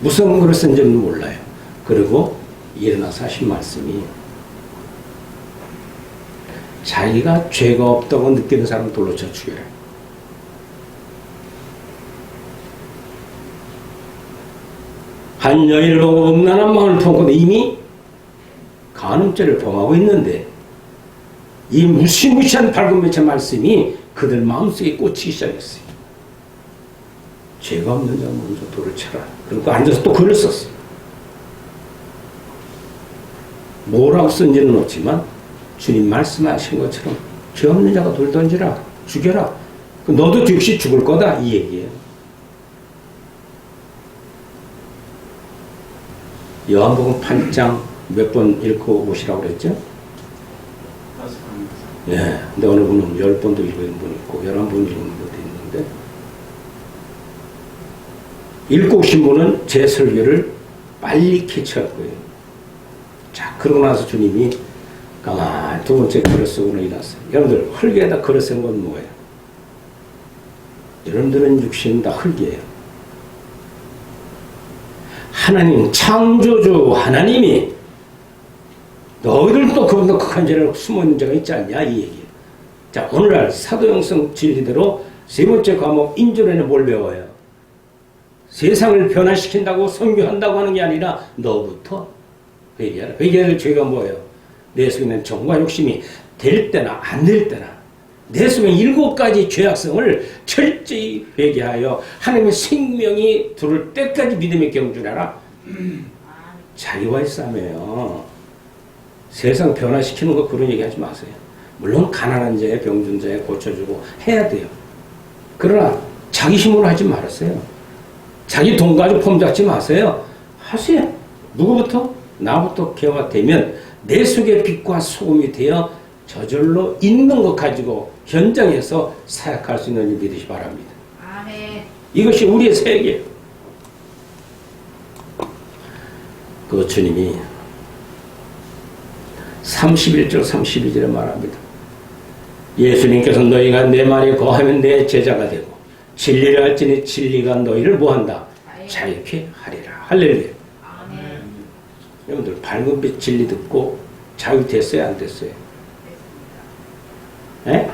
무슨 글을 쓴지는 몰라요. 그리고 일어나서 하신 말씀이 자기가 죄가 없다고 느끼는 사람 돌로 쳐 죽여라. 한 여인을 보고 음란한 마음을 품고 이미 간음죄를 범하고 있는데 이 무시무시한 발금매체 말씀이 그들 마음속에 꽂히기 시작했어요. 죄가 없는 자는 먼저 돌을 쳐라. 그리고 앉아서 또 글을 썼어요. 뭐라고 쓴지는 없지만 주님 말씀하신 것처럼 죄 없는 자가 돌 던지라. 죽여라. 너도 즉시 죽을 거다. 이 얘기예요. 요한복음 8장 몇 번 읽고 오시라고 그랬죠? 예. 근데 어느 분은 10번도 읽은 분 있고 11번 읽은 분도 있는데 읽고 오신 분은 제 설교를 빨리 캐치할 거예요. 자, 그러고 나서 주님이 가만히 두 번째 글을 쓰고 일어났어요. 여러분들, 흙에다 글을 쓴 건 뭐예요? 여러분들은 육신은 다 흙이에요. 하나님, 창조주 하나님이 너희들은 또 그보다 극한 죄를 숨어있는 자가 있지 않냐 이 얘기예요. 자, 오늘날 사도행성 진리대로 세 번째 과목 인존에는 뭘 배워요? 세상을 변화시킨다고 선교한다고 하는 게 아니라 너부터 회개하라. 회개해야 될 죄가 뭐예요? 내 속에 있는 정과 욕심이 될 때나 안 될 때나 내 속에 7가지 죄악성을 철저히 회개하여 하나님의 생명이 들을 때까지 믿음의 경주하라. 자기와의 싸움이에요. 세상 변화시키는 거 그런 얘기 하지 마세요. 물론 가난한 자에 병든 자에 고쳐주고 해야 돼요. 그러나 자기 힘으로 하지 말았어요. 자기 돈 가지고 폼 잡지 마세요. 하세요. 누구부터? 나부터 개화되면 내 속에 빛과 소금이 되어 저절로 있는 것 가지고 현장에서 사역할 수 있는 줄 믿으시 바랍니다. 아멘. 이것이 우리의 세계예요. 그 주님이 31절 32절에 말합니다. 예수님께서 너희가 내 말에 거하면 내 제자가 되고 진리를 할지니 진리가 너희를 뭐한다? 자유케 하리라. 할렐루야. 아멘. 여러분들 밝은 빛 진리 듣고 자유됐어요? 안 됐어요? 됐습니다. 예?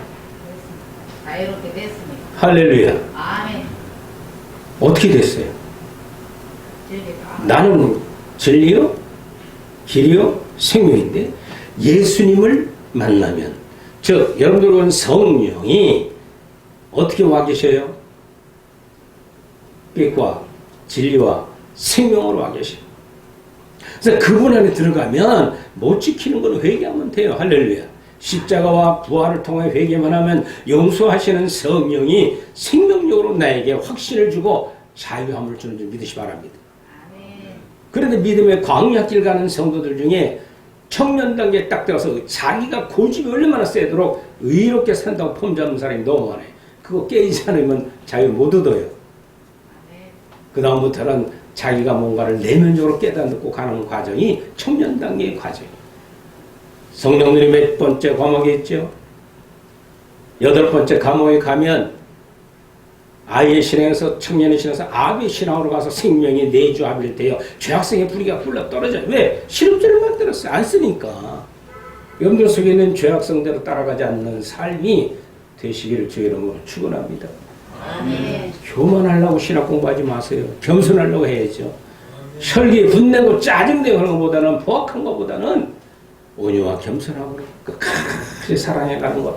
자유롭게 됐습니다. 할렐루야. 아멘. 어떻게 됐어요? 진리가. 나는 진리요, 길이요, 생명인데 예수님을 만나면 즉 여러분들은 성령이 어떻게 와 계셔요? 빛과 진리와 생명으로 와 계셔요. 그래서 그분 안에 들어가면 못 지키는 건 회개하면 돼요. 할렐루야. 십자가와 부활을 통해 회개만 하면 용서하시는 성령이 생명력으로 나에게 확신을 주고 자유함을 주는 줄 믿으시 바랍니다. 아멘. 그런데 믿음의 광야길 가는 성도들 중에 청년 단계에 딱 들어서 자기가 고집이 얼마나 세도록 의롭게 산다고 폼 잡는 사람이 너무 많아요. 그거 깨지지 않으면 자유 못 얻어요. 아멘. 그 다음부터는 자기가 뭔가를 내면적으로 깨닫고 가는 과정이 청년 단계의 과정이에요. 성령들이 몇 번째 과목에 있죠? 8번째 과목에 가면 아이의 신앙에서 청년의 신앙에서 아비의 신앙으로 가서 생명이 내주합일 되어 죄악성의 불이가 불러 떨어져요. 왜? 실험죄를 만들었어요. 안 쓰니까. 여러분들 속에 있는 죄악성대로 따라가지 않는 삶이 되시기를 주의 이름으로 축원합니다. 아멘. 교만하려고 신학 공부하지 마세요. 겸손하려고 해야죠. 혈기에 분내고 짜증내고 하는 것보다는 포악한 것보다는 온유와 겸손하고 끝까지 사랑해가는 것.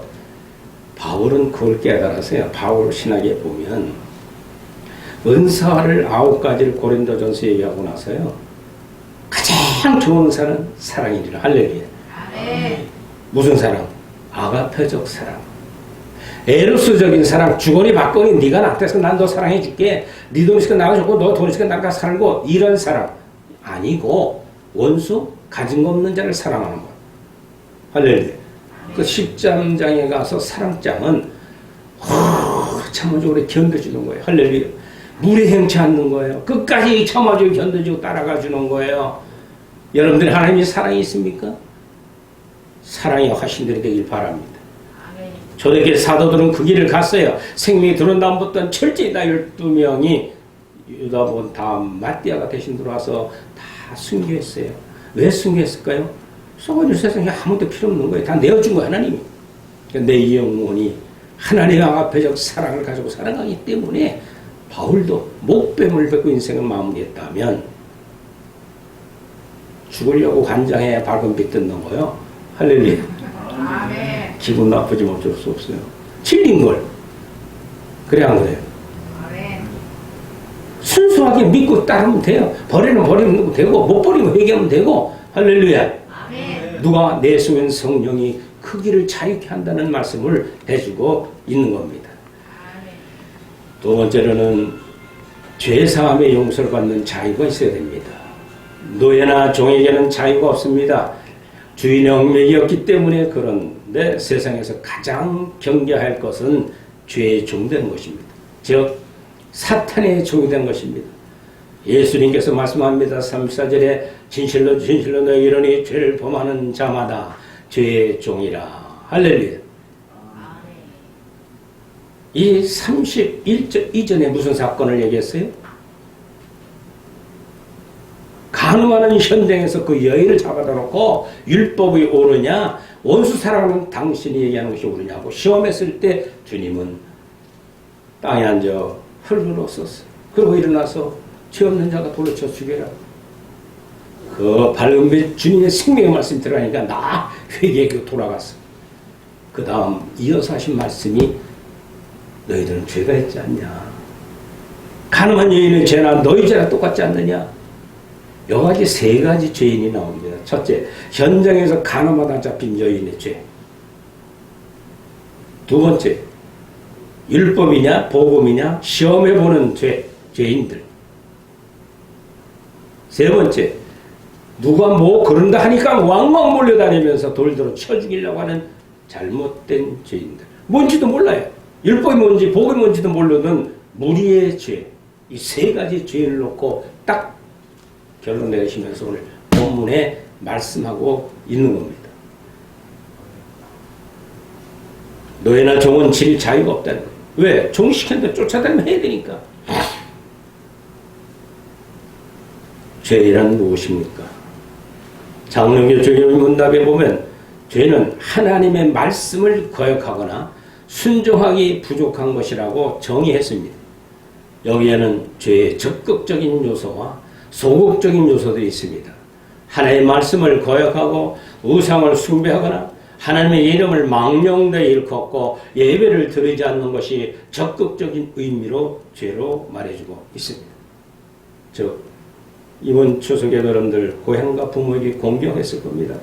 바울은 그걸 깨달았어요. 바울 신학에 보면 은사를 9가지를 고린도전서 얘기하고 나서요. 가장 좋은 은사는 사랑이니라. 할렐루야. 아멘. 무슨 사랑? 아가페적 사랑. 에로스적인 사랑. 주거니 받거니 네가 나한테서 난 너 사랑해줄게. 네 돈 있으니까 나가 줬고 너 돈 있으니까 나가 살고 이런 사랑. 아니고 원수 가진 거 없는 자를 사랑하는 것. 할렐루야. 그 10장에 가서 사랑장은 참아주고 견뎌주는 거예요. 할렐루야. 물에 행치 않는 거예요. 끝까지 참아주고 견뎌주고 따라가 주는 거예요. 여러분들 하나님이 사랑이 있습니까? 사랑의 화신들이 되길 바랍니다. 아멘. 초대교회 사도들은 그 길을 갔어요. 생명이 들어온 다음부터는 철저히 다 12명이 유다본 다음 마띠아가 대신 들어와서 다 순교했어요. 왜 순교했을까요? 썩어질 세상에 아무도 필요 없는 거예요. 다 내어준 거예요, 하나님이. 내 영혼이 하나님 앞에적 사랑을 가지고 살아가기 때문에 바울도 목뱀을 뱉고 인생을 마무리했다면 죽으려고 관장에 밝은 빛 뜯는 거예요. 할렐루야. 아멘. 기분 나쁘지만 어쩔 수 없어요. 틀린 걸. 그래 안 그래요? 아멘. 순수하게 믿고 따르면 돼요. 버리면 되고 못 버리면 회개하면 되고. 할렐루야. 아멘. 누가 내 속엔 성령이 그 길을 자유케 한다는 말씀을 해주고 있는 겁니다. 아멘. 두 번째로는 죄사함의 용서를 받는 자유가 있어야 됩니다. 노예나 종에게는 자유가 없습니다. 주인의 얽매이었기 때문에 그런데 세상에서 가장 경계할 것은 죄의 종된 것입니다. 즉 사탄의 종이 된 것입니다. 예수님께서 말씀합니다. 34절에 진실로 진실로 너희 이르니 죄를 범하는 자마다 죄의 종이라. 할렐루야. 아멘. 이 31절 이전에 무슨 사건을 얘기했어요? 가늠하는 현장에서 그 여인을 잡아다 놓고 율법이 옳으냐 원수 사랑하는 당신이 얘기하는 것이 옳으냐고 시험했을 때 주님은 땅에 앉아 흙을었었어. 그리고 일어나서 죄 없는 자가 돌로 쳐 죽여라. 그 밝은 빛 주님의 생명의 말씀이 들어가니까 나 회개하고 돌아갔어. 그 다음 이어서 하신 말씀이 너희들은 죄가 있지 않냐. 가늠한 여인의 죄나 너희 죄나 똑같지 않느냐. 여기까지 세 가지 죄인이 나옵니다. 첫째, 현장에서 가늠하다 잡힌 여인의 죄. 두 번째, 율법이냐 복음이냐 시험해보는 죄인들. 세 번째, 누가 뭐 그런다 하니까 왕왕 몰려다니면서 돌들어 쳐 죽이려고 하는 잘못된 죄인들. 뭔지도 몰라요. 율법이 뭔지 복음이 뭔지도 모르는 무리의 죄. 이 세 가지 죄를 놓고 딱 결론 내리시면서 오늘 본문에 말씀하고 있는 겁니다. 너희나 종은 질 자유가 없다는 거예요. 왜? 종 시켰는데 쫓아다니면 해야 되니까. 죄란 무엇입니까? 장로교 주님의 문답에 보면 죄는 하나님의 말씀을 거역하거나 순종하기 부족한 것이라고 정의했습니다. 여기에는 죄의 적극적인 요소와 소극적인 요소들이 있습니다. 하나님의 말씀을 거역하고 우상을 숭배하거나 하나님의 이름을 망령되이 일컫고 예배를 드리지 않는 것이 적극적인 의미로 죄로 말해주고 있습니다. 즉 이번 추석에 여러분들 고향과 부모에게 공경했을 겁니다.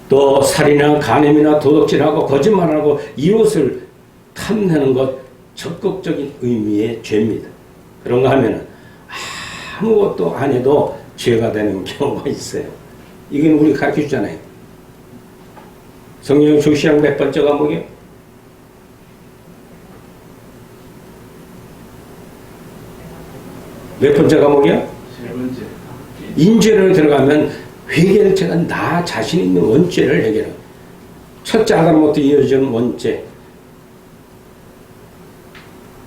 또 살인이나 간음이나 도둑질하고 거짓말하고 이웃을 탐내는 것 적극적인 의미의 죄입니다. 그런가 하면 아무것도 안 해도 죄가 되는 경우가 있어요. 이건 우리 가르쳐 주잖아요. 성령 주시양 몇 번째 과목이요? 몇 번째 과목이요? 세 번째. 인죄를 들어가면 회개는 제가 나 자신 있는 원죄를 해결해요. 첫째 아담부터 이어진 원죄.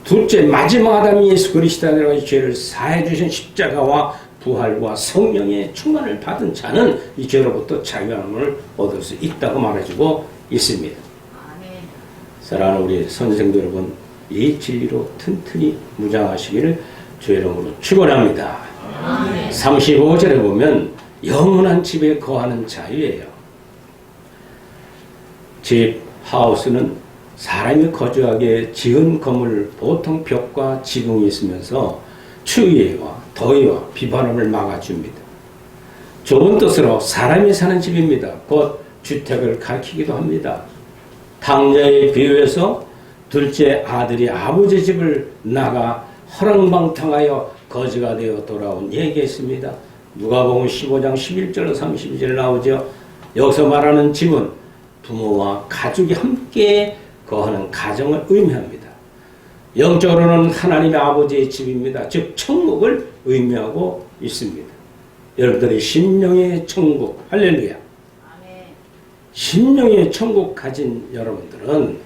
둘째 마지막 아담이 예수 그리스도의 죄를 사해 주신 십자가와 부활과 성령의 충만을 받은 자는 이 죄로부터 자유함을 얻을 수 있다고 말해주고 있습니다. 아멘. 사랑하는 우리 선생님들 여러분, 이 진리로 튼튼히 무장하시기를 주의 이름으로 축원합니다. 35절에 보면 영원한 집에 거하는 자유예요. 집, 하우스는 사람이 거주하기에 지은 건물 보통 벽과 지붕이 있으면서 추위와 더위와 비바람을 막아줍니다. 좋은 뜻으로 사람이 사는 집입니다. 곧 주택을 가리키기도 합니다. 당자에 비유해서 둘째 아들이 아버지 집을 나가 허랑방탕하여 거지가 되어 돌아온 얘기했습니다. 누가복음 15장 11절 32절 나오죠. 여기서 말하는 집은 부모와 가족이 함께 거하는 가정을 의미합니다. 영적으로는 하나님의 아버지의 집입니다. 즉 천국을 의미하고 있습니다. 여러분들이 심령의 천국, 할렐루야. 아멘. 심령의 천국 가진 여러분들은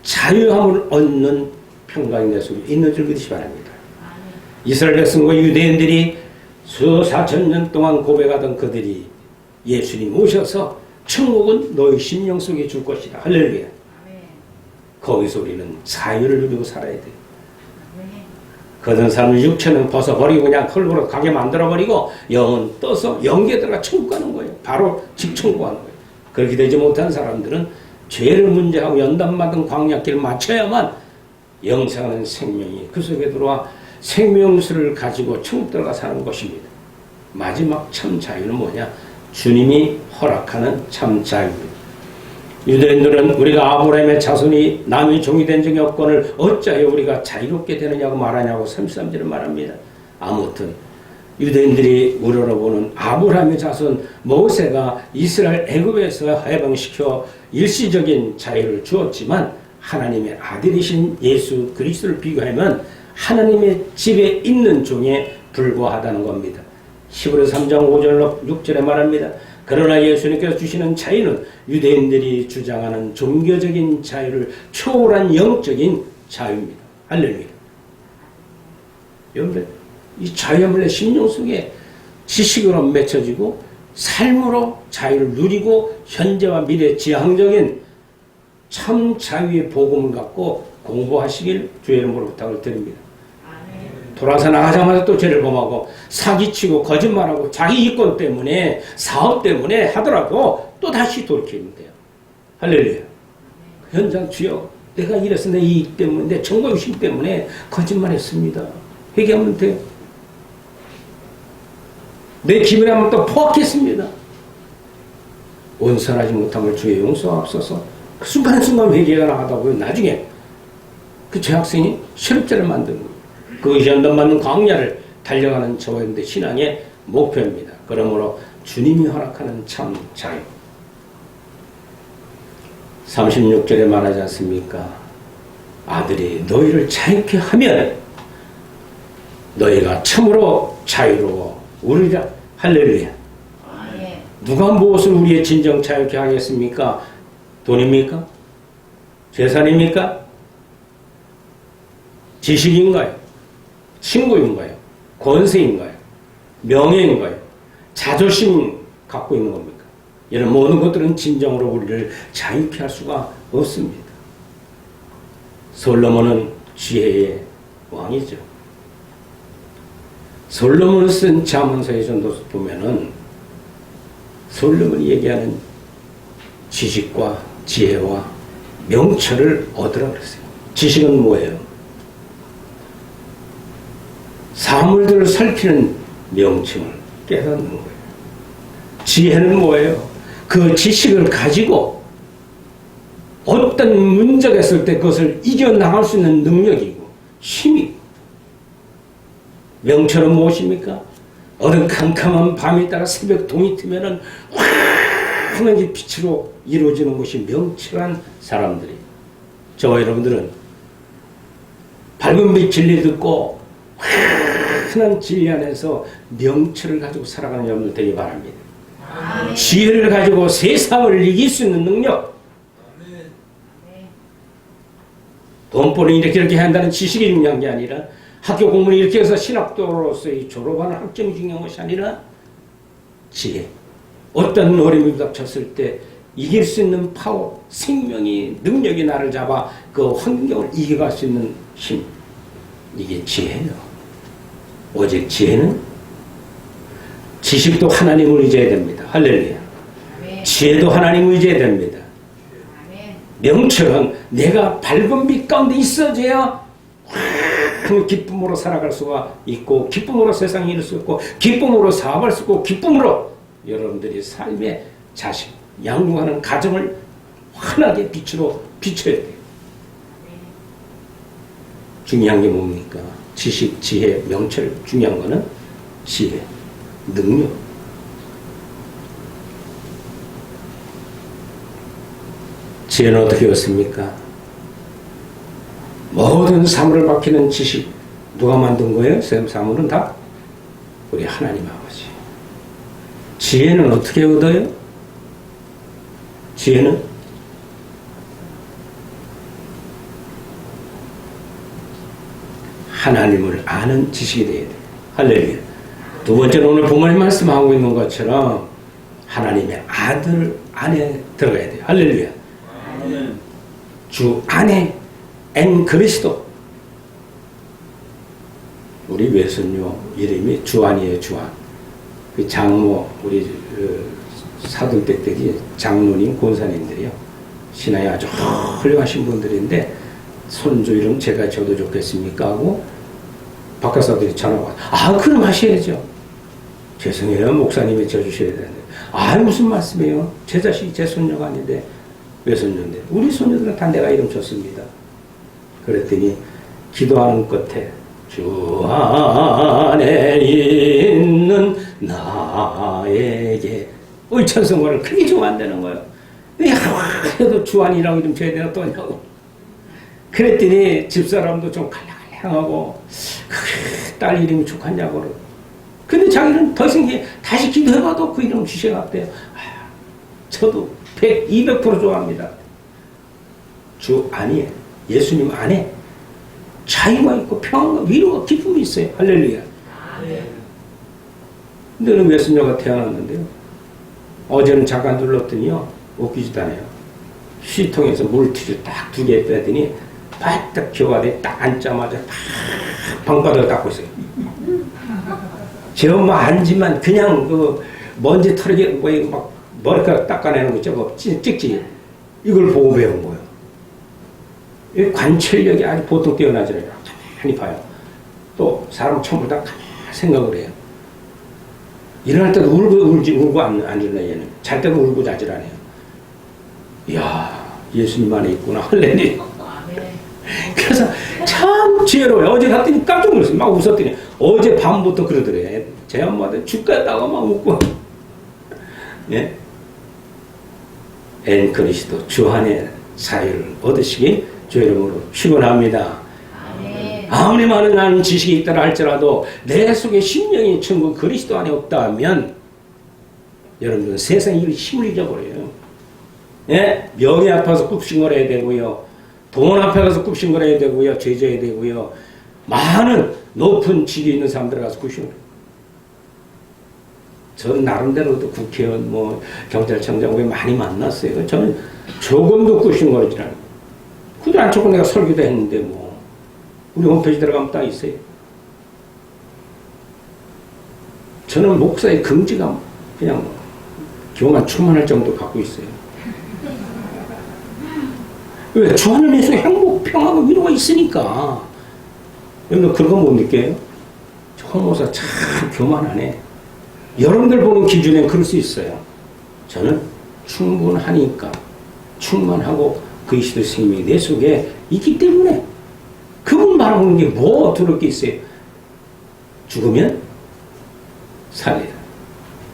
자유함을 얻는 평강의 속에 있는 줄 믿으시 바랍니다. 아멘. 이스라엘 백성과 유대인들이 수 4,000년 동안 고백하던 그들이 예수님 오셔서 천국은 너희 심령 속에 줄 것이다. 할렐루야. 아멘. 거기서 우리는 자유를 누리고 살아야 돼요. 아멘. 그런 사람은 육체는 벗어버리고 그냥 흙으로 가게 만들어버리고 영은 떠서 영계에 들어가 천국 가는 거예요. 바로 직천국 가는 거예요. 그렇게 되지 못한 사람들은 죄를 문제하고 연단받은 광야길을 마쳐야만 영생하는 생명이 그 속에 들어와 생명수를 가지고 천국 들어가 사는 것입니다. 마지막 참 자유는 뭐냐? 주님이 허락하는 참 자유입니다. 유대인들은 우리가 아브라함의 자손이 남의 종이 된 적이 없거늘 어찌하여 우리가 자유롭게 되느냐고 말하냐고 33절을 말합니다. 아무튼 유대인들이 우러러보는 아브라함의 자손 모세가 이스라엘 애굽에서 해방시켜 일시적인 자유를 주었지만 하나님의 아들이신 예수 그리스도를 비교하면 하나님의 집에 있는 종에 불과하다는 겁니다. 히브리서 3장 5절 6절에 말합니다. 그러나 예수님께서 주시는 자유는 유대인들이 주장하는 종교적인 자유를 초월한 영적인 자유입니다. 할렐루야. 여러분들 이 자유함을 심령 속에 지식으로 맺혀지고 삶으로 자유를 누리고 현재와 미래 지향적인 참 자유의 복음을 갖고 공부하시길 주의 이름으로 부탁을 드립니다. 돌아서 나가자마자 또 죄를 범하고 사기치고 거짓말하고 자기 이권 때문에 사업 때문에 하더라도 또 다시 돌이키면 돼요. 할렐루야. 현장 주여 내가 이래서 내 이익 때문에 내 정보유신 때문에 거짓말했습니다. 회개하면 돼요. 내 기분에 한번 또 포악했습니다. 온선하지 못함을 주의 용서하옵소서. 그 순간순간 회개가 나가다 보면 나중에 그 재학생이 실업자를 만드는 거예요. 그 현단받는 광야를 달려가는 저와 신앙의 목표입니다. 그러므로 주님이 허락하는 참 자유. 36절에 말하지 않습니까? 아들이 너희를 자유케 하면 너희가 참으로 자유로워 우리라. 할렐루야. 아멘. 누가 무엇을 우리의 진정 자유케 하겠습니까? 돈입니까? 재산입니까? 지식인가요? 친구인가요? 권세인가요? 명예인가요? 자존심 갖고 있는 겁니까? 이런 모든 것들은 진정으로 우리를 자유케 할 수가 없습니다. 솔로몬은 지혜의 왕이죠. 솔로몬을 쓴 잠언서의 전도 보면은 솔로몬이 얘기하는 지식과 지혜와 명철을 얻으라 그랬어요. 지식은 뭐예요? 사물들을 살피는 명칭을 깨닫는 거예요. 지혜는 뭐예요? 그 지식을 가지고 어떤 문제가 있을 때 그것을 이겨나갈 수 있는 능력이고 힘이고, 명철은 무엇입니까? 어느 캄캄한 밤에 따라 새벽 동이 트면은 환하게 빛으로 이루어지는 것이 명철한 사람들이. 저와 여러분들은 밝은 빛 진리 듣고 흔한 진리 안에서 명철을 가지고 살아가는 여러분들 되기 바랍니다. 아멘. 지혜를 가지고 세상을 이길 수 있는 능력. 돈벌이 이렇게 한다는 지식이 중요한 게 아니라, 학교 공부를 이렇게 해서 신학도로서의 졸업하는 학점이 중요한 것이 아니라 지혜. 어떤 어려움이 부닥쳤을 때 이길 수 있는 파워, 생명이, 능력이 나를 잡아 그 환경을 이겨갈 수 있는 힘. 이게 지혜예요. 오직 지혜는, 지식도 하나님을 의지해야 됩니다. 할렐루야. 아멘. 지혜도 하나님을 의지해야 됩니다. 아멘. 명철은 내가 밝은 빛 가운데 있어져야 기쁨으로 살아갈 수가 있고, 기쁨으로 세상에 이룰 수 있고, 기쁨으로 사업할 수 있고, 기쁨으로 여러분들이 삶의 자식, 양육하는 가정을 환하게 빛으로 비춰야 돼요. 중요한 게 뭡니까? 지식, 지혜, 명철. 중요한 거는 지혜, 능력. 지혜는 어떻게 얻습니까? 모든 사물을 밝히는 지식 누가 만든 거예요? 사물은 다 우리 하나님 아버지. 지혜는 어떻게 얻어요? 지혜는 하나님을 아는 지식이 되어야 돼요. 할렐루야. 두 번째는 오늘 부모님 말씀하고 있는 것처럼 하나님의 아들 안에 들어가야 돼요. 할렐루야. 주 안에 엔 그리스도. 우리 외손녀 이름이 주안이에요. 주안. 그 장모, 우리 사돈댁들이 장로님, 권사님들이요. 신앙이 아주 훌륭하신 분들인데 손주 이름 제가 줘도 좋겠습니까? 하고 박사들이 전화가 와서, 아, 그럼 하셔야죠. 죄송해요. 목사님이 져주셔야 되는데. 아, 무슨 말씀이에요? 제 자식이 제 손녀가 아닌데, 외손녀인데. 우리 손녀들은 다 내가 이름 줬습니다. 그랬더니 기도하는 끝에 주 안에 있는 나에게 의천성고를 크게 주면 안 되는 거예요. 해도 주 안이라고 이름 줘야 되나 또냐고. 그랬더니 집사람도 좀 갈랑갈랑하고 딸 이름이 좋겠냐고. 근데 자기는 더 이상 다시 기도해봐도 그 이름 주셔야겠대요. 저도 200% 좋아합니다. 주 안에, 예수님 안에 자유가 있고 평안과 위로가 기쁨이 있어요. 할렐루야. 근데 어느 메신저가 태어났는데요. 어제는 잠깐 눌렀더니요. 웃기지도 않아요. 시통에서 물티슈 딱 2개 빼더니 바짝 교과대에 딱 앉자마자 팍 방바닥을 닦고 있어요. 제 엄마 앉으면 그냥 그 먼지 털게 막 머리카락 닦아내는 거 저거 찍지. 이걸 보고 배운 거예요. 이 관찰력이 아주 보통 뛰어나지 않아요. 가만히 봐요. 또 사람 처음 보다 가만히 생각을 해요. 일어날 때도 울고 안 일어나 얘는. 잘 때도 울고 자질 않아요. 이야, 예수님 안에 있구나. 할렐루야. 그래서 참 지혜로워요. 어제 갔더니 깜짝 놀랐어요. 막 웃었더니 어제 밤부터 그러더래요. 제 엄마한테 죽겠다고 막 웃고. 예? 엔 그리스도 주 안에 사유를 얻으시기 주 이름으로 축원합니다. 아무리 많은 나는 지식이 있다라 할지라도 내 속에 심령이 천국 그리스도 안에 없다면 여러분들 세상에 힘을 잊어버려요. 예? 명예 앞에서 굽신거려야 되고요. 돈 앞에 가서 굽신거려야 되고요. 죄져야 되고요. 많은 높은 직위 있는 사람들 가서 굽신거려요. 저는 나름대로도 국회의원, 경찰청장 왜 많이 만났어요. 저는 조금도 굽신거리지 않아요. 그도 안 좋고 내가 설교도 했는데 우리 홈페이지 들어가면 딱 있어요. 저는 목사의 긍지가 그냥 교만 충만할 정도 갖고 있어요. 왜? 주 안에서 행복, 평화가 위로가 있으니까. 여러분 그런 거 못 느껴요? 홍모사 참 교만하네. 여러분들 보는 기준엔 그럴 수 있어요. 저는 충분하니까 충만하고 그리스도 생명이 내 속에 있기 때문에 그분 바라보는 게 뭐 두려울 게 있어요. 죽으면 살리라.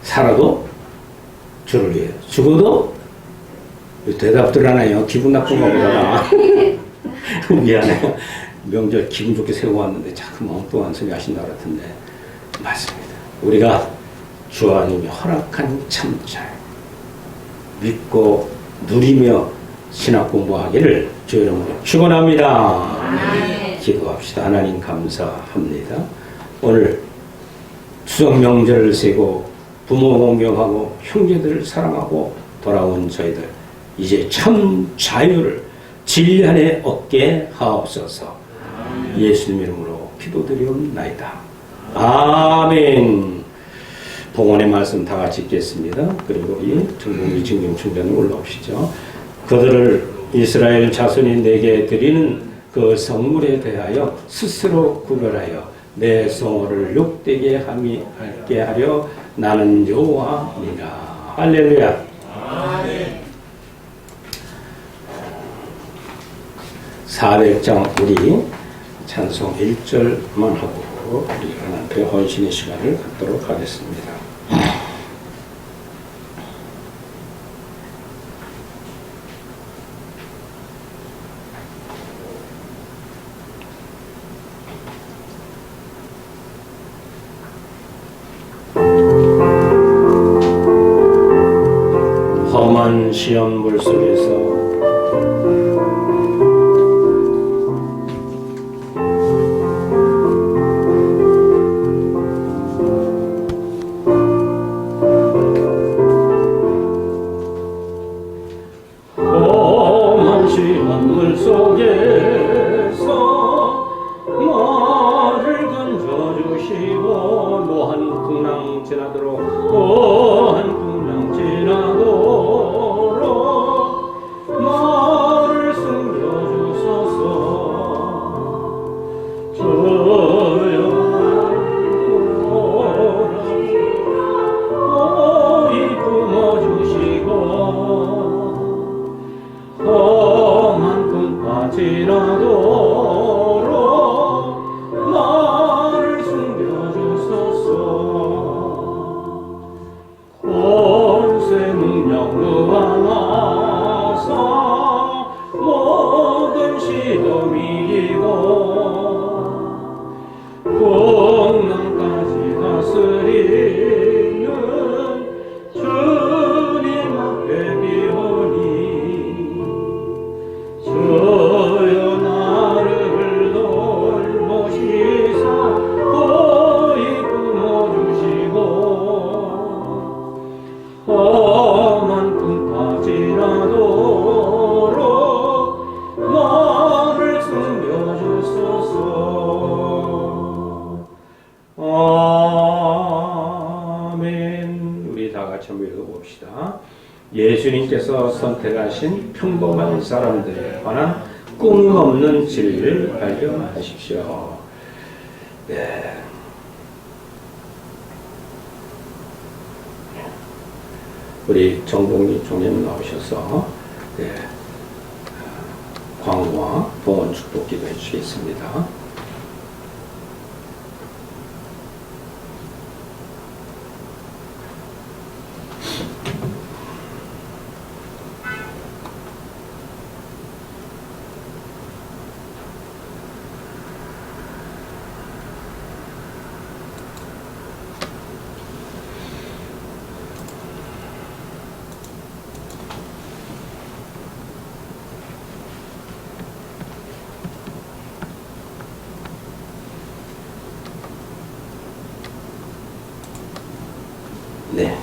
살아도 주를 위해. 죽어도 대답들 하나요. 기분 나쁜 거보다 미안해요. 명절 기분 좋게 세우고 왔는데 자꾸 엉뚱한 소리 하신다 같은데 맞습니다. 우리가 주 하나님이 허락한 참잘 믿고 누리며 신학 공부하기를 주 이름으로 축원합니다. 기도합시다. 하나님 감사합니다. 오늘 추석 명절을 세고 부모 공경하고 형제들을 사랑하고 돌아온 저희들 이제 참 자유를 진리 안에 얻게 하옵소서. 예수님 이름으로 기도드리옵나이다. 아멘. 봉헌의 말씀 다 같이 읽겠습니다. 그리고 우리 정봉리 증경충전에 올라오시죠. 그들을 이스라엘 자손이 내게 드리는 그 성물에 대하여 스스로 구별하여 내 성호를 욕되게 하게 하려 나는 여호와니라. 할렐루야. 아멘. 400장 우리 찬송 1절만 하고 우리 하나님께 헌신의 시간을 갖도록 하겠습니다. 험한 시험물 속에서 주여 예수님께서 선택하신 평범한 사람들에 관한 꿈 없는 진리를 발견하십시오. 네. 우리 정봉리 총장님 나오셔서 네. 광화 봉헌 축복 기도해 주시겠습니다. 네.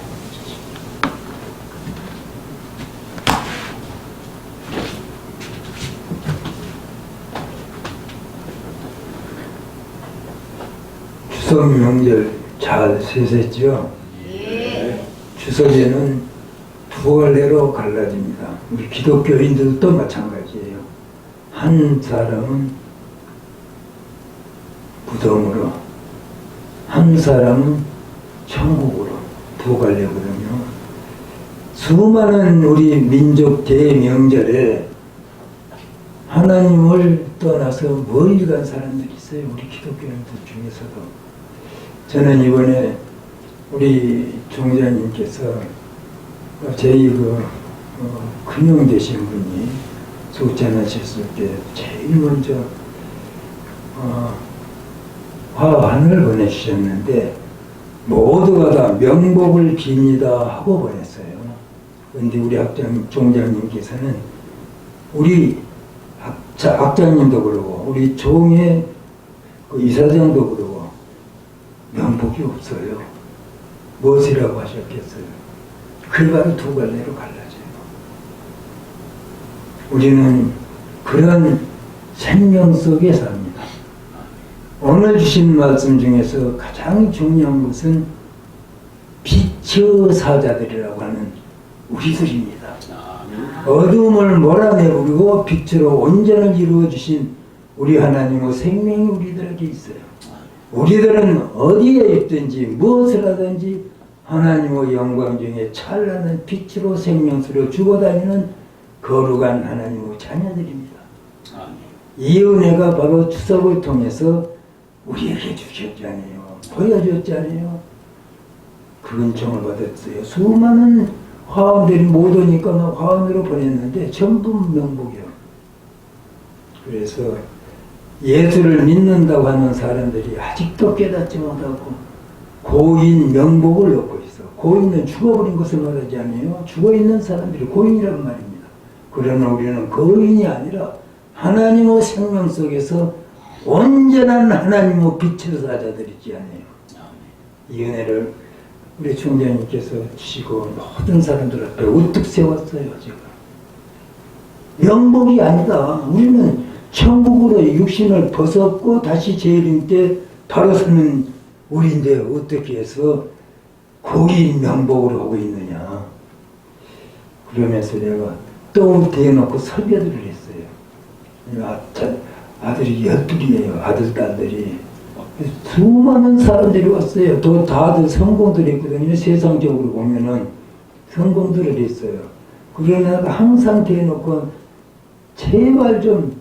추석 명절 잘 세셨죠? 예. 추석에는 두 갈래로 갈라집니다. 우리 기독교인들도 마찬가지예요. 한 사람은 무덤으로, 한 사람은 천국으로 두 갈래거든요. 수많은 우리 민족 대명절에 하나님을 떠나서 멀리 간 사람들이 있어요. 우리 기독교인들 중에서도. 저는 이번에 우리 종자님께서 저희 근영 되신 분이 속잔하셨을 때 제일 먼저 화환을 보내주셨는데 모두가 다 명복을 빕니다 하고 보냈어요. 그런데 우리 종장님께서는 우리 학장님도 그러고 우리 종의 이사장도 그러고 명복이 없어요. 무엇이라고 하셨겠어요? 그바로 두 갈래로 갈라져요. 우리는 그런 생명 속에 삽니다. 오늘 주신 말씀 중에서 가장 중요한 것은 빛의 사자들이라고 하는 우리들입니다. 어둠을 몰아내버리고 빛으로 온전을 이루어 주신 우리 하나님의 생명이 우리들에게 있어요. 우리들은 어디에 있든지 무엇을 하든지 하나님의 영광 중에 찬란한 빛으로 생명수로 죽어다니는 거룩한 하나님의 자녀들입니다. 이 은혜가 바로 추석을 통해서 우리에게 주셨잖아요. 보여줬잖아요. 그 은총을 받았어요. 수많은 화원들이 못 오니까 화원으로 보냈는데 전부 명복이요. 그래서 예수를 믿는다고 하는 사람들이 아직도 깨닫지 못하고 고인 명복을 얻고 있어. 고인은 죽어버린 것을 말하지 않아요. 죽어있는 사람들이 고인이란 말입니다. 그러나 우리는 거인이 아니라 하나님의 생명 속에서 온전한 하나님의 빛의 사자들이지 않아요. 이 은혜를 우리 총장님께서 주시고 모든 사람들 앞에 우뚝 세웠어요. 지금 명복이 아니다. 우리는 천국으로 육신을 벗었고 다시 재림 때 바로 서는 우리인데 어떻게 해서 고인 명복으로 하고 있느냐. 그러면서 내가 또 대놓고 설교들을 했어요. 아들이 12이에요. 아들, 딸들이. 수많은 사람들이 왔어요. 또 다들 성공들이 있거든요. 세상적으로 보면은 성공들을 했어요. 그러나 항상 대놓고 제발 좀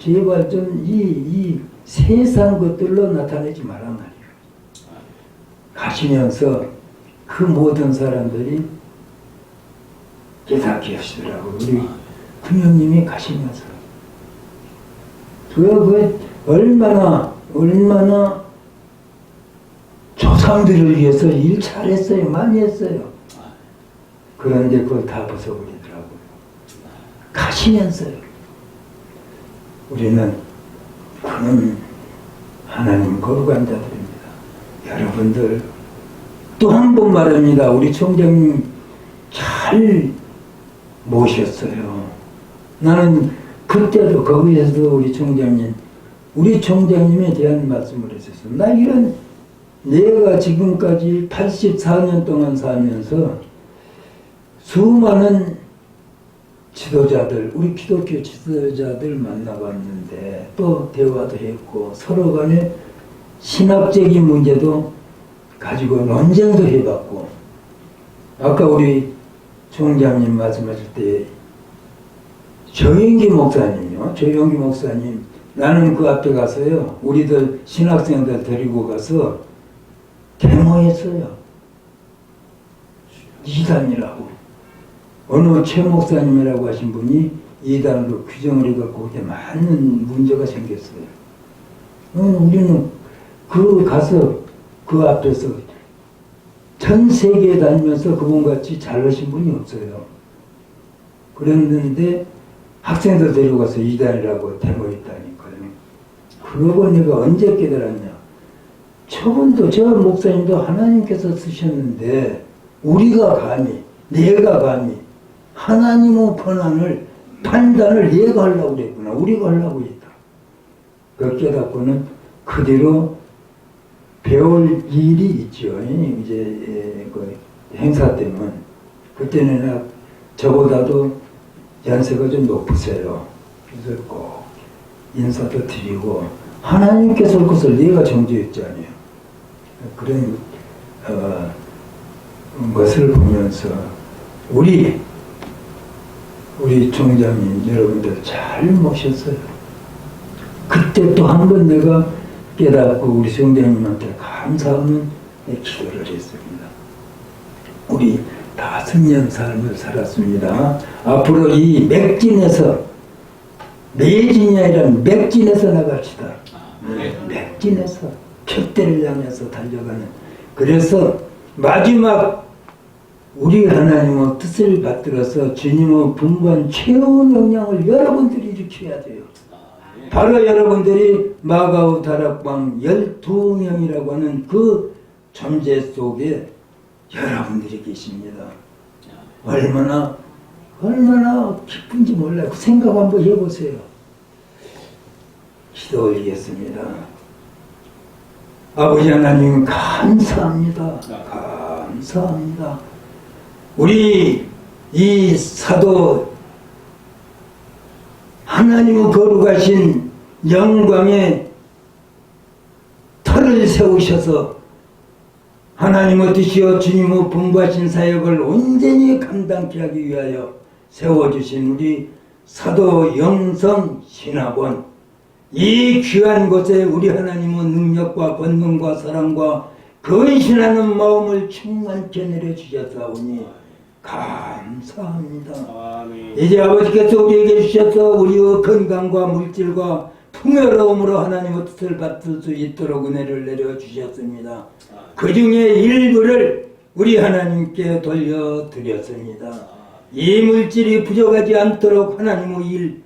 이 세상 것들로 나타내지 말란 말이에요. 가시면서 그 모든 사람들이 깨닫게 하시더라고요. 우리 군영님이 가시면서. 그 얼마나 조상들을 위해서 일 잘했어요. 많이 했어요. 그런데 그걸 다 벗어버리더라고요. 가시면서요. 우리는 그런 하나님 거룩한 자들입니다. 여러분들 또 한 번 말합니다. 우리 총장님 잘 모셨어요. 나는 그때도 거기에서도 우리 총장님에 대한 말씀을 했었어. 나 내가 지금까지 84년 동안 살면서 수많은 지도자들, 우리 기독교 지도자들 만나봤는데 또 대화도 했고 서로 간에 신학적인 문제도 가지고 논쟁도 해봤고 아까 우리 총장님 말씀하실 때 조영기 목사님 나는 그 앞에 가서요 우리들 신학생들 데리고 가서 데모했어요. 이단이라고 어느 최 목사님이라고 하신 분이 이단으로 규정을 해갖고 그게 많은 문제가 생겼어요. 우리는 가서 그 앞에서 전 세계에 다니면서 그분같이 잘하신 분이 없어요. 그랬는데 학생들 데려가서 이단이라고 데모했다니까요. 그러고 내가 언제 깨달았냐. 저분도 저 목사님도 하나님께서 쓰셨는데 우리가 감히 내가 감히 하나님의 판단을 내가 하려고 그랬구나. 우리가 하려고 했다. 그 깨닫고는 그 뒤로 배울 일이 있죠. 이제 그 행사 때문에 그때는 저보다도 연세가 좀 높으세요. 그래서 꼭 인사도 드리고 하나님께서 그것을 내가 정죄했잖아요. 그런 것을 보면서 우리 총장님 여러분들 잘 모셨어요. 그때 또 한 번 내가 깨닫고 우리 총장님한테 감사하는 기도를 했습니다. 우리 5년 삶을 살았습니다. 앞으로 이 맥진에서 매진이 아니라 맥진에서 나갑시다. 맥진에서 표대를 향해서 달려가는. 그래서 마지막 우리 하나님의 뜻을 받들어서 주님의 분부한 최후 명령을 여러분들이 일으켜야 돼요. 바로 여러분들이 마가우 다락방 12명이라고 하는 그 존재 속에 여러분들이 계십니다. 얼마나 기쁜지 몰라요. 그 생각 한번 해보세요. 기도 올리겠습니다. 아버지 하나님 감사합니다. 감사합니다. 우리 이 사도 하나님의 거룩하신 영광의 터를 세우셔서 하나님의 뜻이요 주님의 분부하신 사역을 온전히 감당케 하기 위하여 세워주신 우리 사도 영성 신학원, 이 귀한 곳에 우리 하나님의 능력과 권능과 사랑과 근신하는 마음을 충만케 내려주셨사오니 감사합니다. 아멘. 이제 아버지께서 우리에게 주셔서 우리의 건강과 물질과 풍요로움으로 하나님의 뜻을 받을 수 있도록 은혜를 내려주셨습니다. 그 중에 일부를 우리 하나님께 돌려드렸습니다. 이 물질이 부족하지 않도록 하나님의 일,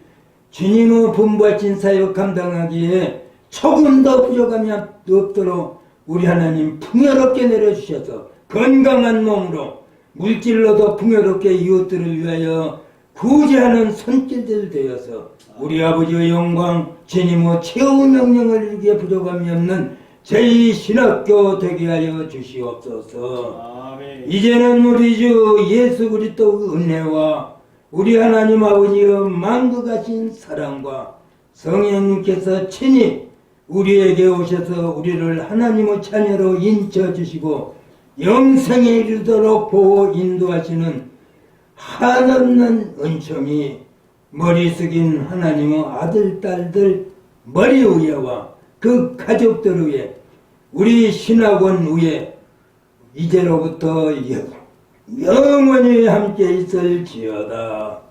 주님의 분부하신 사역 감당하기에 조금 더 부족함이 없도록 우리 하나님 풍요롭게 내려주셔서 건강한 몸으로 물질로도 풍요롭게 이웃들을 위하여 구제하는 손길들 되어서 우리 아버지의 영광 주님의 최후 명령을 이루기에 부족함이 없는 제2신학교 되게 하여 주시옵소서. 아멘. 이제는 우리 주 예수 그리스도 은혜와 우리 하나님 아버지의 만극하신 사랑과 성령님께서 친히 우리에게 오셔서 우리를 하나님의 자녀로 인쳐주시고 영생에 이르도록 보호 인도하시는 한없는 은총이 머리 숙인 하나님의 아들, 딸들 머리 위에와 그 가족들 위에 우리 신학원 위에 이제로부터 영원히 함께 있을지어다.